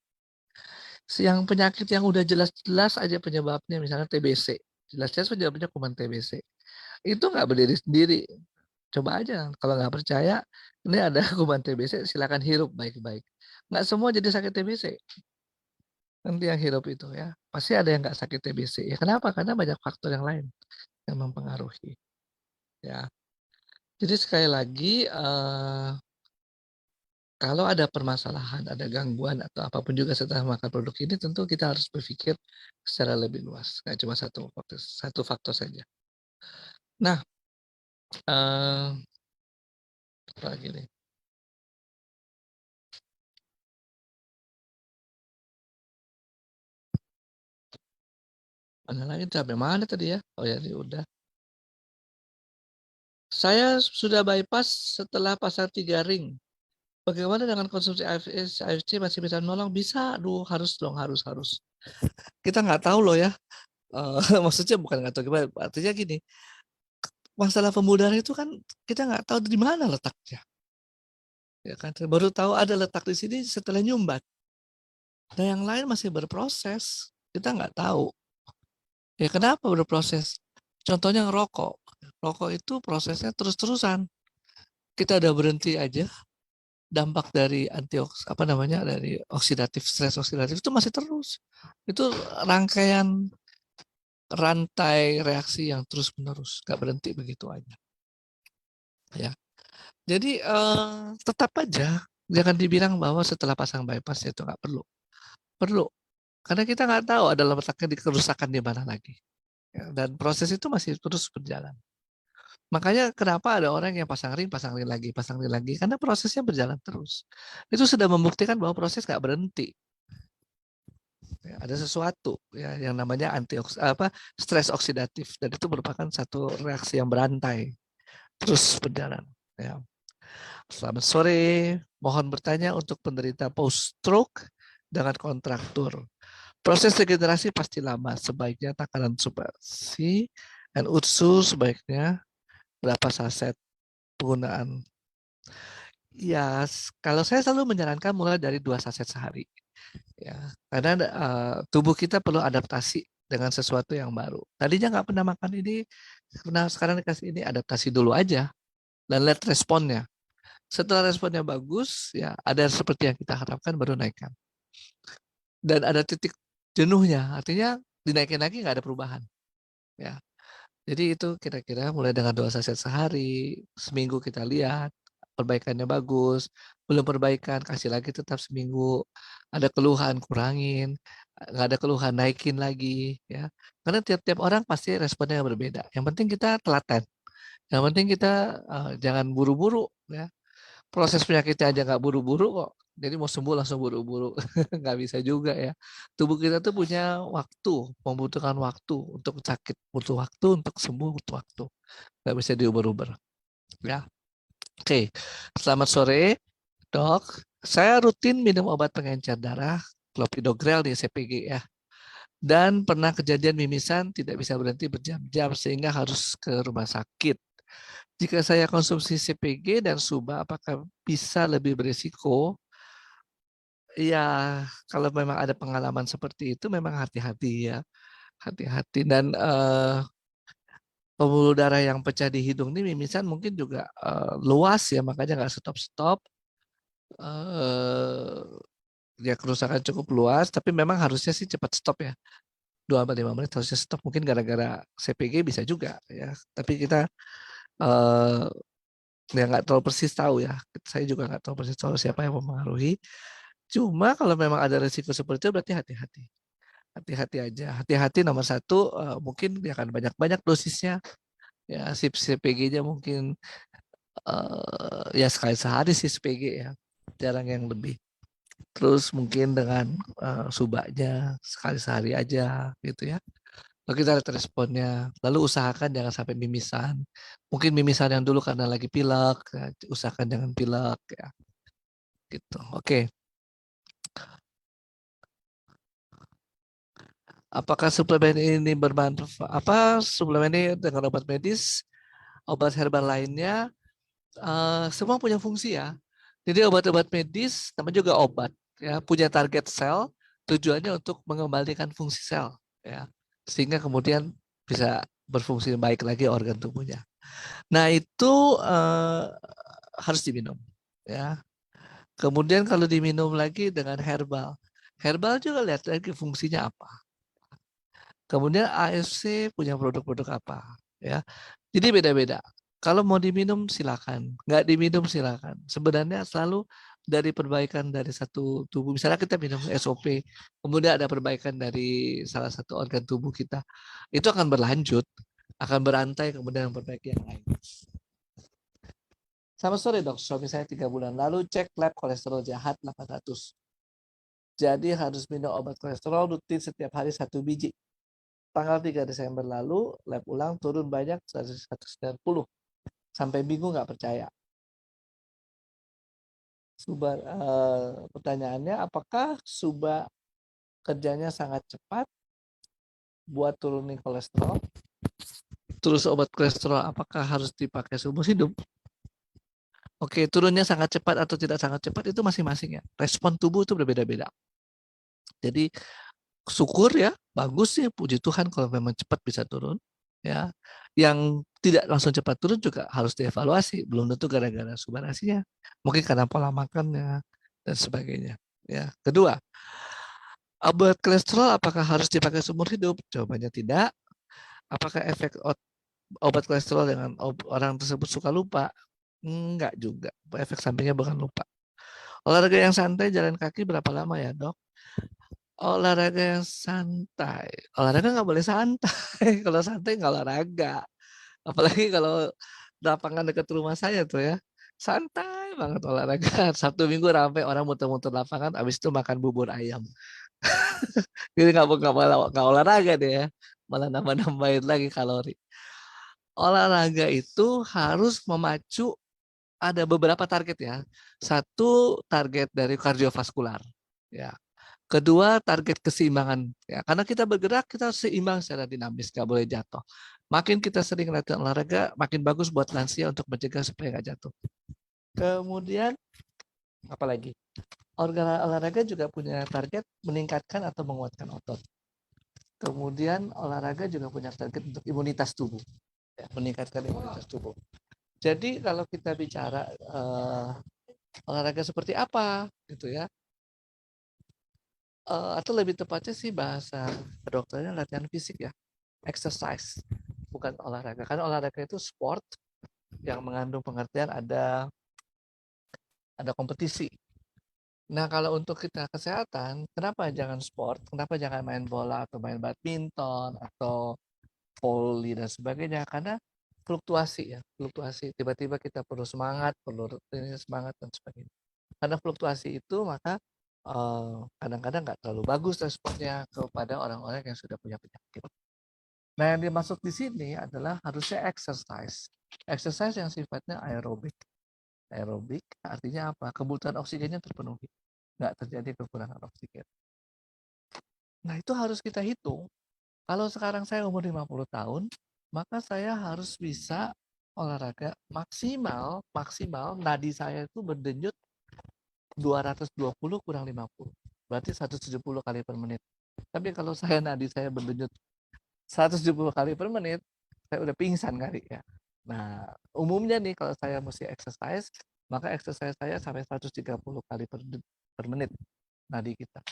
Yang penyakit yang udah jelas-jelas aja penyebabnya, misalnya TBC, jelas-jelas penyebabnya kuman TBC. Itu nggak berdiri sendiri. Coba aja, kalau nggak percaya, ini ada kuman TBC, silakan hirup baik-baik. Nggak semua jadi sakit TBC. Nanti yang hirup itu ya, pasti ada yang nggak sakit TBC. Ya kenapa? Karena banyak faktor yang lain yang mempengaruhi. Ya, jadi sekali lagi, kalau ada permasalahan, ada gangguan atau apapun juga setelah makan produk ini, tentu kita harus berpikir secara lebih luas. Nggak cuma satu faktor saja. Nah, apa lagi nih? Mana lagi? Sampai mana tadi ya? Oh ya, ini udah. Saya sudah bypass setelah pasang 3 ring. Bagaimana dengan konsumsi AFC masih bisa menolong? Bisa, aduh harus dong, harus. Kita nggak tahu loh ya. Maksudnya bukan nggak tahu gimana, artinya gini, masalah pembuluh darah itu kan kita nggak tahu di mana letaknya. Ya kan, baru tahu ada letak di sini setelah nyumbat. Dan yang lain masih berproses, kita nggak tahu. Ya kenapa berproses? Contohnya ngerokok. Rokok itu prosesnya terus-terusan. Kita udah berhenti aja, dampak dari dari stres oksidatif itu masih terus. Itu rangkaian rantai reaksi yang terus menerus, nggak berhenti begitu aja. Ya, jadi tetap aja jangan dibilang bahwa setelah pasang bypass itu nggak perlu, karena kita nggak tahu ada letaknya di kerusakan di mana lagi. Ya, dan proses itu masih terus berjalan. Makanya kenapa ada orang yang pasang ring lagi, karena prosesnya berjalan terus. Itu sudah membuktikan bahwa proses nggak berhenti. Ya, ada sesuatu ya yang namanya stres oksidatif, dan itu merupakan satu reaksi yang berantai terus berjalan. Ya. Selamat sore, mohon bertanya untuk penderita post stroke dengan kontraktur. Proses regenerasi pasti lama, sebaiknya takaran supasi dan UTSU sebaiknya berapa saset penggunaan. Ya, kalau saya selalu menyarankan mulai dari 2 saset sehari. Ya, karena tubuh kita perlu adaptasi dengan sesuatu yang baru. Tadinya nggak pernah makan ini, sekarang dikasih ini, adaptasi dulu aja dan lihat responnya. Setelah responnya bagus, ya ada seperti yang kita harapkan, baru naikkan. Dan ada titik jenuhnya, artinya dinaikin lagi nggak ada perubahan. Ya, jadi itu kira-kira mulai dengan 2 saset sehari, seminggu kita lihat perbaikannya bagus, belum perbaikan kasih lagi tetap seminggu, ada keluhan kurangin, nggak ada keluhan naikin lagi ya. Karena tiap-tiap orang pasti responnya berbeda. Yang penting kita telaten, yang penting kita jangan buru-buru ya. Proses penyakitnya aja nggak buru-buru kok. Jadi mau sembuh langsung buru-buru, nggak bisa juga ya. Tubuh kita tuh punya waktu, membutuhkan waktu untuk sakit, butuh waktu untuk sembuh, butuh waktu. Nggak bisa diuber-uber. Ya, oke. Selamat sore, dok. Saya rutin minum obat pengencer darah, clopidogrel di CPG ya. Dan pernah kejadian mimisan tidak bisa berhenti berjam-jam sehingga harus ke rumah sakit. Jika saya konsumsi CPG dan SUBA, apakah bisa lebih berisiko? Ya, kalau memang ada pengalaman seperti itu, memang hati-hati ya, hati-hati. Dan pembuluh darah yang pecah di hidung ini mimisan mungkin juga luas ya, makanya nggak stop-stop. Ya kerusakan cukup luas, tapi memang harusnya sih cepat stop ya. 2-5 menit harusnya stop. Mungkin gara-gara CPG bisa juga ya. Tapi kita ya nggak terlalu persis tahu ya. Saya juga nggak tahu persis tahu siapa yang mempengaruhi. Cuma kalau memang ada risiko seperti itu berarti hati-hati. Hati-hati aja. Hati-hati nomor satu mungkin dia akan banyak-banyak dosisnya. Ya CPG-nya mungkin ya sekali sehari sih CPG ya. Jarang yang lebih. Terus mungkin dengan subaknya sekali sehari aja gitu ya. Lalu kita lihat responnya. Lalu usahakan jangan sampai mimisan. Mungkin mimisan yang dulu karena lagi pilek, ya, usahakan jangan pilek ya. Gitu. Oke. Apakah suplemen ini bermanfaat? Apa suplemen ini dengan obat medis, obat herbal lainnya, semua punya fungsi ya. Jadi obat-obat medis, namanya juga obat, ya, punya target sel, tujuannya untuk mengembalikan fungsi sel, ya, sehingga kemudian bisa berfungsi baik lagi organ tubuhnya. Nah itu harus diminum, ya. Kemudian kalau diminum lagi dengan herbal, herbal juga lihat lagi fungsinya apa. Kemudian AFC punya produk-produk apa, ya. Jadi beda-beda. Kalau mau diminum silakan, nggak diminum silakan. Sebenarnya selalu dari perbaikan dari satu tubuh. Misalnya kita minum SOP, kemudian ada perbaikan dari salah satu organ tubuh kita, itu akan berlanjut, akan berantai kemudian memperbaiki yang lain. Sama sore dok, suami saya 3 bulan lalu cek lab kolesterol jahat 800. Jadi harus minum obat kolesterol rutin setiap hari 1 biji. Tanggal 3 Desember lalu, lab ulang turun banyak 190. Sampai bingung nggak percaya. Suba, pertanyaannya, apakah Suba kerjanya sangat cepat buat turunin kolesterol? Terus obat kolesterol apakah harus dipakai seumur hidup? Oke, turunnya sangat cepat atau tidak sangat cepat itu masing-masing ya. Respon tubuh itu berbeda-beda. Jadi syukur ya, bagus ya, puji Tuhan kalau memang cepat bisa turun. Ya, yang tidak langsung cepat turun juga harus dievaluasi. Belum tentu gara-gara subarasinya, mungkin karena pola makannya dan sebagainya. Ya, kedua, obat kolesterol apakah harus dipakai seumur hidup? Jawabannya tidak. Apakah efek obat kolesterol dengan orang tersebut suka lupa? Enggak juga. Efek sampingnya bukan lupa. Olahraga yang santai, jalan kaki berapa lama ya dok? Olahraga yang santai. Olahraga nggak boleh santai. Kalau santai nggak olahraga. Apalagi kalau lapangan dekat rumah saya tuh ya. Santai banget olahraga. Sabtu Minggu ramai orang muter-muter lapangan. Habis itu makan bubur ayam. Jadi nggak olahraga deh ya. Malah nambah-nambahin lagi kalori. Olahraga itu harus memacu, ada beberapa target ya. Satu, target dari kardiovaskular. Ya. Kedua, target keseimbangan. Ya, karena kita bergerak, kita harus seimbang secara dinamis, nggak boleh jatuh. Makin kita sering latihan olahraga, makin bagus buat lansia untuk mencegah supaya nggak jatuh. Kemudian, apalagi? Olahraga juga punya target meningkatkan atau menguatkan otot. Kemudian olahraga juga punya target untuk imunitas tubuh. Ya, meningkatkan imunitas tubuh. Jadi kalau kita bicara olahraga seperti apa, gitu ya, atau lebih tepatnya sih bahasa dokternya latihan fisik ya, exercise, bukan olahraga. Karena olahraga itu sport yang mengandung pengertian ada ada kompetisi. Nah, kalau untuk kita kesehatan, kenapa jangan sport? Kenapa jangan main bola atau main badminton atau volley dan sebagainya? Karena fluktuasi ya, fluktuasi. Tiba-tiba kita perlu semangat, perlu ini semangat dan sebagainya. Karena fluktuasi itu maka kadang-kadang nggak terlalu bagus responnya kepada orang-orang yang sudah punya penyakit. Nah, yang dimaksud di sini adalah harusnya exercise. Exercise yang sifatnya aerobik. Aerobik artinya apa? Kebutuhan oksigennya terpenuhi. Nggak terjadi kekurangan oksigen. Nah, itu harus kita hitung. Kalau sekarang saya umur 50 tahun, maka saya harus bisa olahraga maksimal nadi saya itu berdenyut 220 kurang 50. Berarti 170 kali per menit. Tapi kalau nadi saya berdenyut 170 kali per menit, saya udah pingsan kali ya. Nah, umumnya nih kalau saya mesti exercise, maka exercise saya sampai 130 kali per menit nadi kita.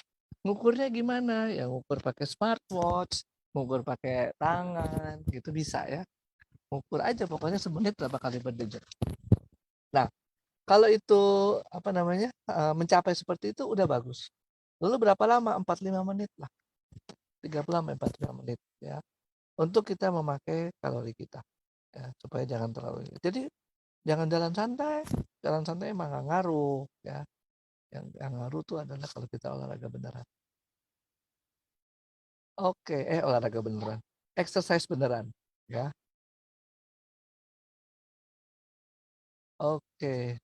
Ngukurnya gimana? Ya ngukur pakai smartwatch, ngukur pakai tangan, gitu bisa ya. Ngukur aja pokoknya semenit berapa kali berdenyut. Nah, kalau itu mencapai seperti itu udah bagus. Lalu berapa lama? 45 menit lah. 30 sampai 45 menit ya. Untuk kita memakai kalori kita. Ya, supaya jangan terlalu. Jadi jangan jalan santai. Jalan santai emang nggak ngaruh ya. Yang ngaruh tuh adalah kalau kita olahraga beneran. Oke, olahraga beneran. Exercise beneran ya. Oke.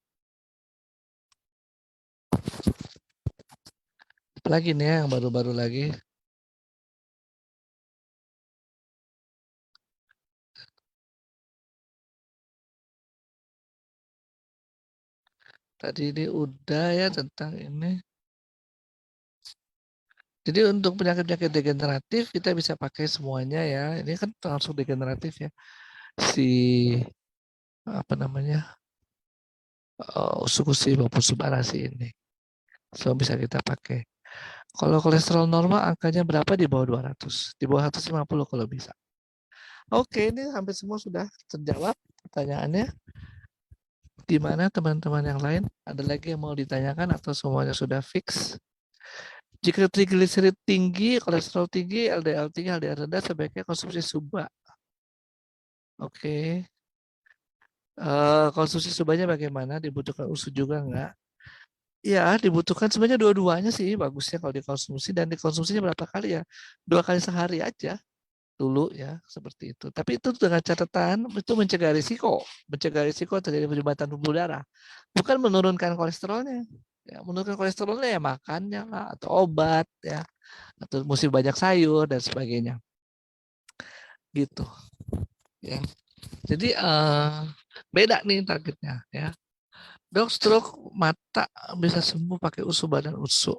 Apalagi nih yang baru-baru lagi. Tadi ini udah ya tentang ini. Jadi untuk penyakit-penyakit degeneratif kita bisa pakai semuanya ya. Ini kan langsung degeneratif ya. Usukusi maupun subarasi ini. So bisa kita pakai. Kalau kolesterol normal angkanya berapa? Di bawah 200. Di bawah 150 kalau bisa. Oke, ini hampir semua sudah terjawab pertanyaannya. Gimana teman-teman yang lain? Ada lagi yang mau ditanyakan atau semuanya sudah fix? Jika trigliserid tinggi, kolesterol tinggi, LDL tinggi, LDL rendah, sebaiknya konsumsi suba. Oke. Konsumsi subanya bagaimana? Dibutuhkan usus juga enggak? Ya, dibutuhkan sebenarnya dua-duanya sih bagusnya kalau dikonsumsi, dan dikonsumsinya berapa kali ya? 2 kali sehari aja dulu ya, seperti itu. Tapi itu dengan catatan itu mencegah risiko terjadi penyumbatan pembuluh darah. Bukan menurunkan kolesterolnya. Ya, menurunkan kolesterolnya ya makannya lah, atau obat ya, atau mesti banyak sayur dan sebagainya. Gitu. Ya. Jadi beda nih targetnya ya. Dok, stroke mata bisa sembuh pakai usus badan usus.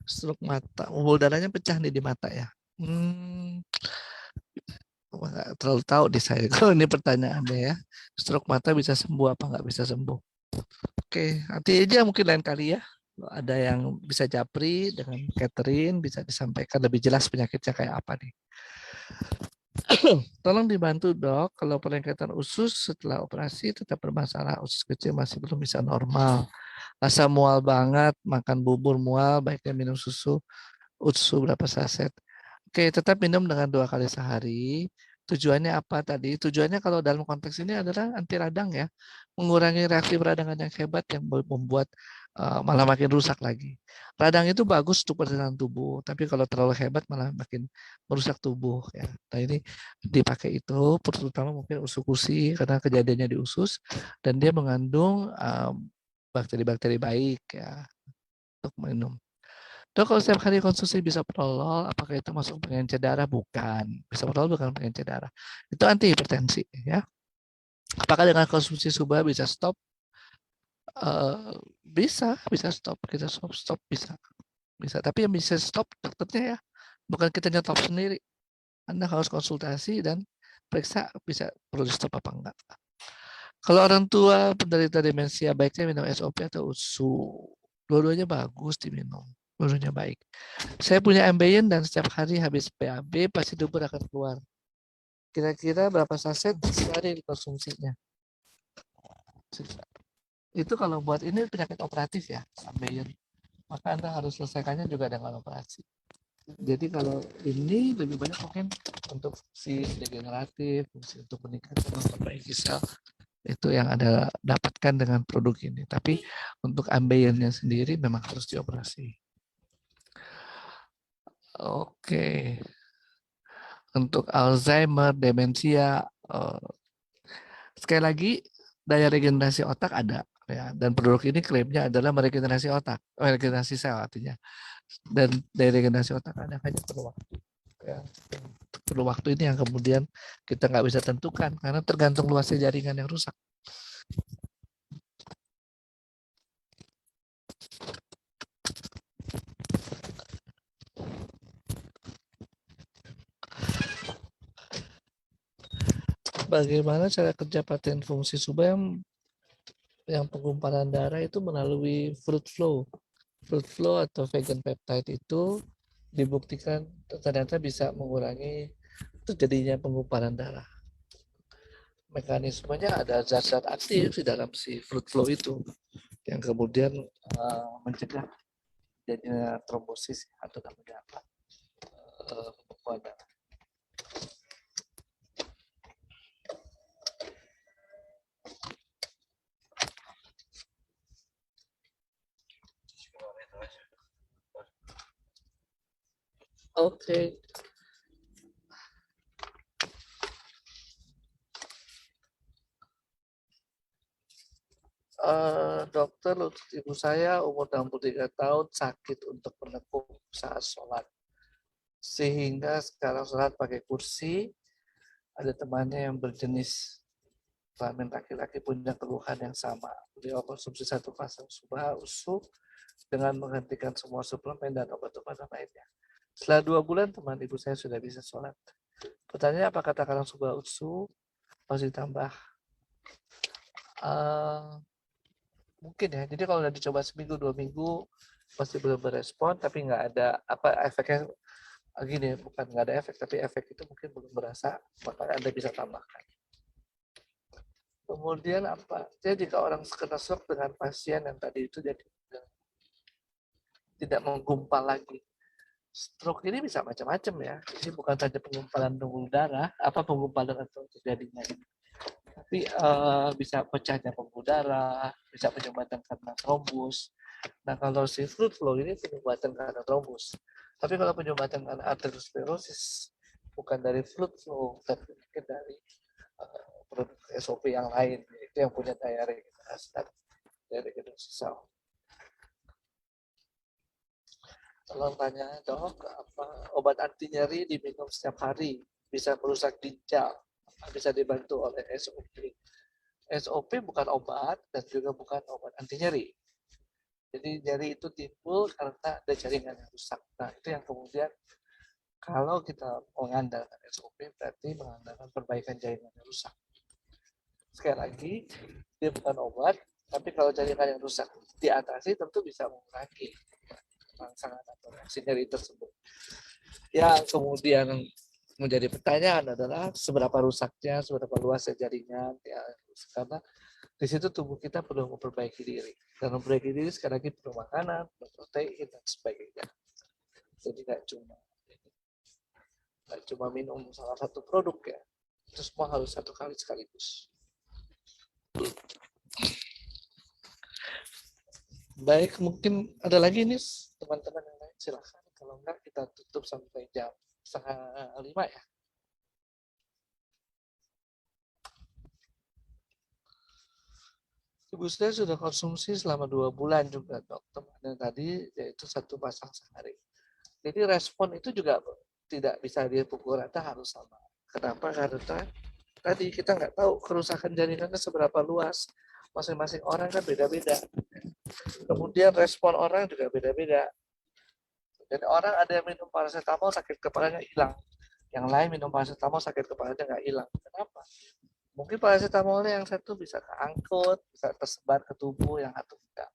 Stroke mata, pembuluh darahnya pecah nih di mata ya. Nggak terlalu tahu di saya kalau ini pertanyaannya ya. Stroke mata bisa sembuh apa nggak bisa sembuh? Oke, nanti aja mungkin lain kali ya. Kalau ada yang bisa japri dengan Catherine, bisa disampaikan lebih jelas penyakitnya kayak apa nih. Tolong dibantu dok, kalau peningkatan usus setelah operasi tetap bermasalah, usus kecil masih belum bisa normal, rasa mual banget, makan bubur mual, baiknya minum susu berapa saset. Oke, tetap minum dengan 2 kali sehari. Tujuannya apa tadi? Tujuannya kalau dalam konteks ini adalah anti radang ya, mengurangi reaksi peradangan yang hebat yang membuat malah makin rusak lagi. Radang itu bagus untuk pertahanan tubuh, tapi kalau terlalu hebat malah makin merusak tubuh ya. Nah ini dipakai itu, terutama mungkin usukusi karena kejadiannya di usus dan dia mengandung bakteri-bakteri baik ya untuk minum. Dok, kalau setiap hari konsumsi bisoprolol, apakah itu masuk pengencer darah? Bukan. Bisoprolol bukan pengencer darah. Itu anti hipertensi ya. Apakah dengan konsumsi suba bisa stop? Bisa stop. Kita stop bisa. Tapi yang bisa stop dokternya ya. Bukan kita nyetop sendiri. Anda harus konsultasi dan periksa bisa perlu di stop apa enggak. Kalau orang tua penderita demensia, baiknya minum SOP atau USU. Dua-duanya bagus diminum. Dua-duanya baik. Saya punya ambeien dan setiap hari habis PAB pasti dubur akan keluar. Kira-kira berapa saset sehari dikonsumsinya? Itu kalau buat ini penyakit operatif ya, ambeien. Maka Anda harus selesaikannya juga dengan operasi. Jadi kalau ini lebih banyak mungkin untuk fungsi degeneratif, fungsi untuk meningkatkan memperbaiki sel, itu yang Anda dapatkan dengan produk ini. Tapi untuk ambeiennya sendiri memang harus dioperasi. Oke. Untuk Alzheimer, demensia, sekali lagi daya regenerasi otak ada ya, dan produk ini klaimnya adalah meregenerasi otak, meregenerasi sel artinya. Dan daya regenerasi otak ada, hanya perlu waktu. Ya. Perlu waktu ini yang kemudian kita nggak bisa tentukan karena tergantung luasnya jaringan yang rusak. Bagaimana cara kerja paten fungsi SUBA yang penggumpalan darah itu melalui fruit flow. Fruit flow atau vegan peptide itu dibuktikan ternyata bisa mengurangi terjadinya penggumpalan darah. Mekanismenya ada zat-zat aktif di dalam si fruit flow itu yang kemudian mencegah jadinya trombosis atau namanya apa, pembekuan darah. Oke. Dokter, untuk ibu saya umur 63 tahun sakit untuk menekuk saat sholat. Sehingga sekarang sholat pakai kursi, ada temannya yang berjenis kelamin laki-laki punya keluhan yang sama. Beliau konsumsi satu pasang subah usu dengan menghentikan semua suplemen dan obat-obatan lainnya. Setelah 2 bulan, teman ibu saya sudah bisa sholat. Pertanyaannya, apakah takaran subah usu harus ditambah? Mungkin ya. Jadi kalau udah dicoba seminggu 2 minggu pasti belum berespon, tapi nggak ada apa efeknya. Gini, bukan nggak ada efek, tapi efek itu mungkin belum berasa, maka Anda bisa tambahkan. Kemudian apa? Jadi jika orang kena stroke dengan pasien yang tadi itu jadi tidak menggumpal lagi. Stroke ini bisa macam-macam ya. Ini bukan saja penggumpalan pembuluh darah, apa penggumpalan atau terjadinya ini. Tapi bisa pecahnya pembuluh darah, bisa penyumbatan karena trombus. Nah kalau si fruit flow ini penyumbatan karena trombus. Tapi kalau penyumbatan karena arteriosklerosis bukan dari fruit flow, tapi mungkin dari produk SOP yang lain, itu yang punya daya regenerasi sel. Kalau tanya dok, apa obat anti nyeri diminum setiap hari bisa merusak ginjal, bisa dibantu oleh SOP. SOP bukan obat dan juga bukan obat anti nyeri. Jadi nyeri itu timbul karena ada jaringan yang rusak. Nah itu yang kemudian kalau kita mengandalkan SOP berarti mengandalkan perbaikan jaringan yang rusak. Sekali lagi, dia bukan obat, tapi kalau jaringan yang rusak diatasi tentu bisa mengurangi rangsangan atau reaksi nyeri tersebut. Yang kemudian menjadi pertanyaan adalah seberapa rusaknya, seberapa luasnya jaringan, ya, karena di situ tubuh kita perlu memperbaiki diri. Dan memperbaiki diri sekali lagi perlu makanan, perlu protein, dan sebagainya. Jadi nggak cuma minum salah satu produk ya, itu semua harus satu kali sekaligus. Baik, mungkin ada lagi nih teman-teman yang lain, silahkan. Kalau enggak kita tutup sampai jam 4:30 ya. Ibu saya sudah konsumsi selama 2 bulan juga dok, temannya tadi yaitu 1 pasang sehari. Jadi respon itu juga tidak bisa dipukul rata harus sama. Kenapa? Karena tadi kita nggak tahu kerusakan jaringannya seberapa luas. Masing-masing orang kan beda-beda. Kemudian respon orang juga beda-beda. Jadi orang ada yang minum paracetamol sakit kepalanya hilang. Yang lain minum paracetamol sakit kepalanya nggak hilang. Kenapa? Mungkin paracetamolnya yang satu bisa keangkut, bisa tersebar ke tubuh, yang satu enggak.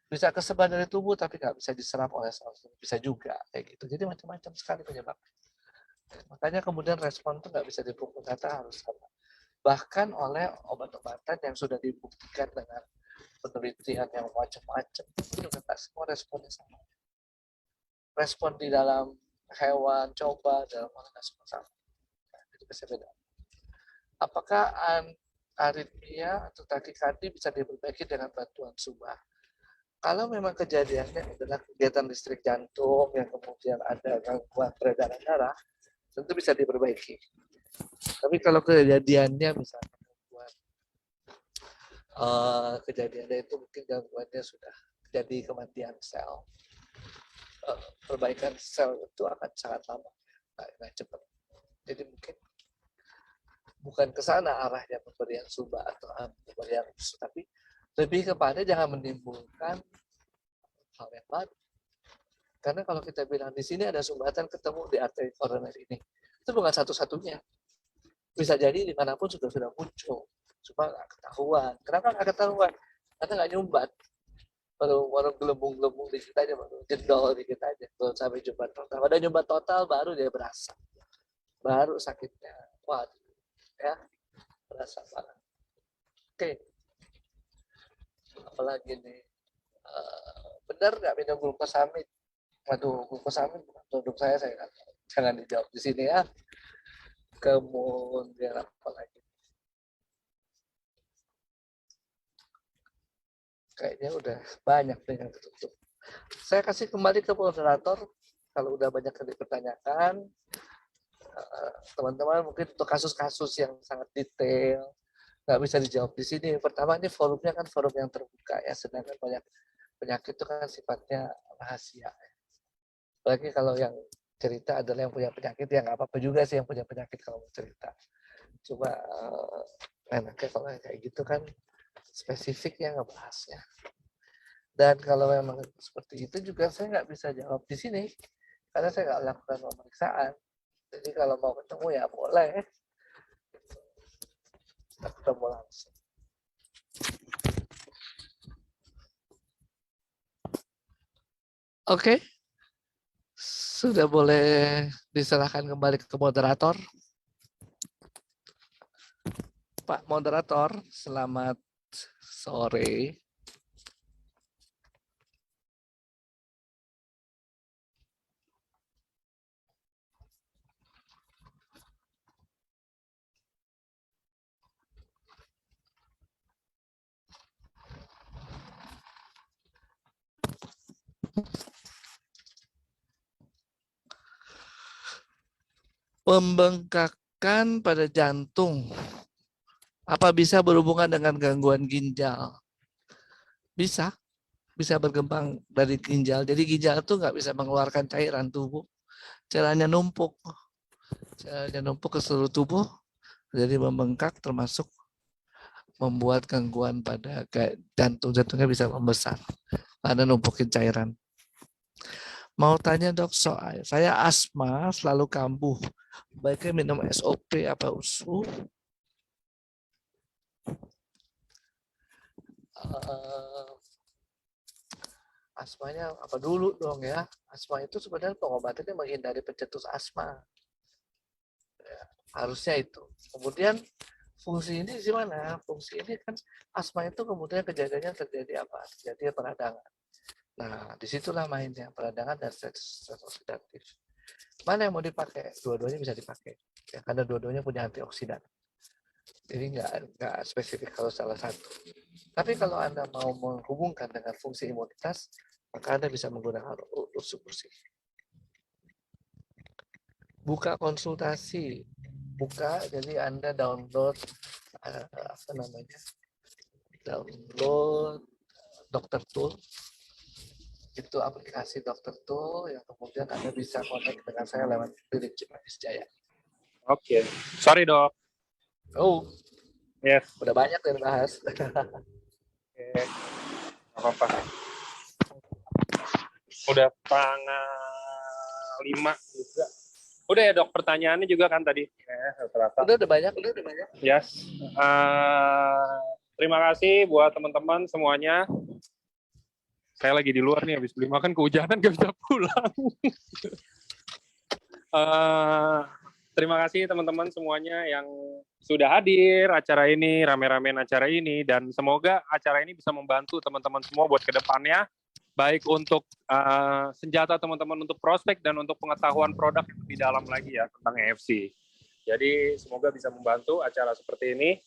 Bisa kesebar dari tubuh tapi nggak bisa diserap oleh sel. Bisa juga kayak gitu. Jadi macam-macam sekali penyebabnya. Makanya kemudian respon itu nggak bisa dipukul rata, harus sama. Bahkan oleh obat-obatan yang sudah dibuktikan dengan penelitian yang macam-macam, itu juga nggak semua responnya sama. Respon di dalam hewan coba dalam organisme sama, itu bisa beda. Apakah aritmia atau takikardi bisa diperbaiki dengan bantuan SUBA? Kalau memang kejadiannya adalah kegiatan listrik jantung yang kemudian ada gangguan peredaran darah, tentu bisa diperbaiki. Tapi kalau kejadiannya misalnya kejadiannya itu mungkin gangguannya sudah jadi kematian sel, perbaikan sel itu akan sangat lama, nggak cepat. Jadi mungkin bukan ke sana arahnya pemberian SUBA atau pemberian tapi lebih kepada jangan menimbulkan hal yang baru. Karena kalau kita bilang di sini ada sumbatan ketemu di arteri koroner ini, itu bukan satu-satunya. Bisa jadi dimanapun sudah muncul, cuma nggak ketahuan. Kenapa nggak ketahuan? Karena nggak nyumbat. Baru gelembung-gelembung di kita aja, baru jendol di kita aja. Belum sampai nyumbat total. Pada nyumbat total baru dia berasa. Baru sakitnya. Waduh. Ya, berasa banget. Oke. Apalagi nih, benar nggak minum glukosamid? Waduh, glukosamid bukan produk saya nggak tahu. Jangan dijawab di sini ya. Kemudian apa lagi? Kayaknya udah banyak yang tertutup. Saya kasih kembali ke moderator. Kalau udah banyak yang dipertanyakan, teman-teman mungkin untuk kasus-kasus yang sangat detail nggak bisa dijawab di sini. Pertama, ini forumnya kan forum yang terbuka ya, sedangkan banyak penyakit itu kan sifatnya rahasia. Apalagi kalau yang cerita adalah yang punya penyakit, ya nggak apa-apa juga sih yang punya penyakit kalau mau cerita. Cuma enaknya kalau kayak gitu kan spesifiknya ngebahasnya. Dan kalau memang seperti itu juga saya nggak bisa jawab di sini karena saya nggak lakukan pemeriksaan. Jadi kalau mau ketemu ya boleh. Kita ketemu langsung. Oke. Sudah boleh diserahkan kembali ke moderator. Pak Moderator, selamat sore. Pembengkakan pada jantung. Apa bisa berhubungan dengan gangguan ginjal? Bisa berkembang dari ginjal. Jadi ginjal itu nggak bisa mengeluarkan cairan tubuh. Cairannya numpuk ke seluruh tubuh, jadi membengkak termasuk membuat gangguan pada jantungnya bisa membesar karena numpukin cairan. Mau tanya dok soal, saya asma selalu kambuh. Baiknya minum SOP apa USU? Asmanya apa dulu dong ya? Asma itu sebenarnya pengobatannya menghindari pencetus asma. Ya, harusnya itu. Kemudian fungsi ini di mana? Fungsi ini kan asma itu kemudian kejadiannya terjadi apa? Terjadi peradangan. Nah, disitulah mainnya peradangan dan stres oksidatif. Mana yang mau dipakai? Dua-duanya bisa dipakai. Ya, karena dua-duanya punya antioksidan. Jadi nggak spesifik kalau salah satu. Tapi kalau Anda mau menghubungkan dengan fungsi imunitas, maka Anda bisa menggunakan USU bersih. Buka konsultasi. Buka, jadi Anda download download Dokter Tool. Itu aplikasi Dokter Tool yang kemudian Anda bisa kontak dengan saya lewat Klinik Cimanggis Jaya. Oke. Sorry dok. Oh, Yes. udah banyak yang bahas. Oke. Nggak apa-apa. Udah tanggal 5 juga. Udah ya dok, pertanyaannya juga kan tadi. Ya, rata-rata. Udah banyak. Yes. Terima kasih buat teman-teman semuanya. Saya lagi di luar nih, habis beli makan kehujanan, gak bisa pulang. Terima kasih teman-teman semuanya yang sudah hadir acara ini, rame-ramein acara ini, dan semoga acara ini bisa membantu teman-teman semua buat kedepannya, baik untuk senjata teman-teman untuk prospek dan untuk pengetahuan produk yang lebih dalam lagi ya tentang EFC. Jadi semoga bisa membantu acara seperti ini.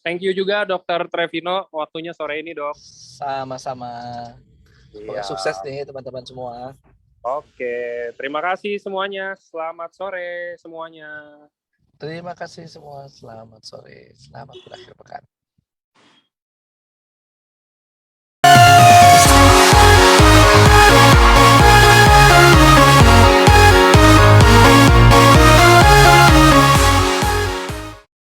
Thank you juga Dr. Trevino, waktunya sore ini dok. Sama-sama. Semoga Iya. sukses nih teman-teman semua. Oke, terima kasih semuanya. Selamat sore semuanya. Terima kasih semua. Selamat sore. Selamat berakhir pekan.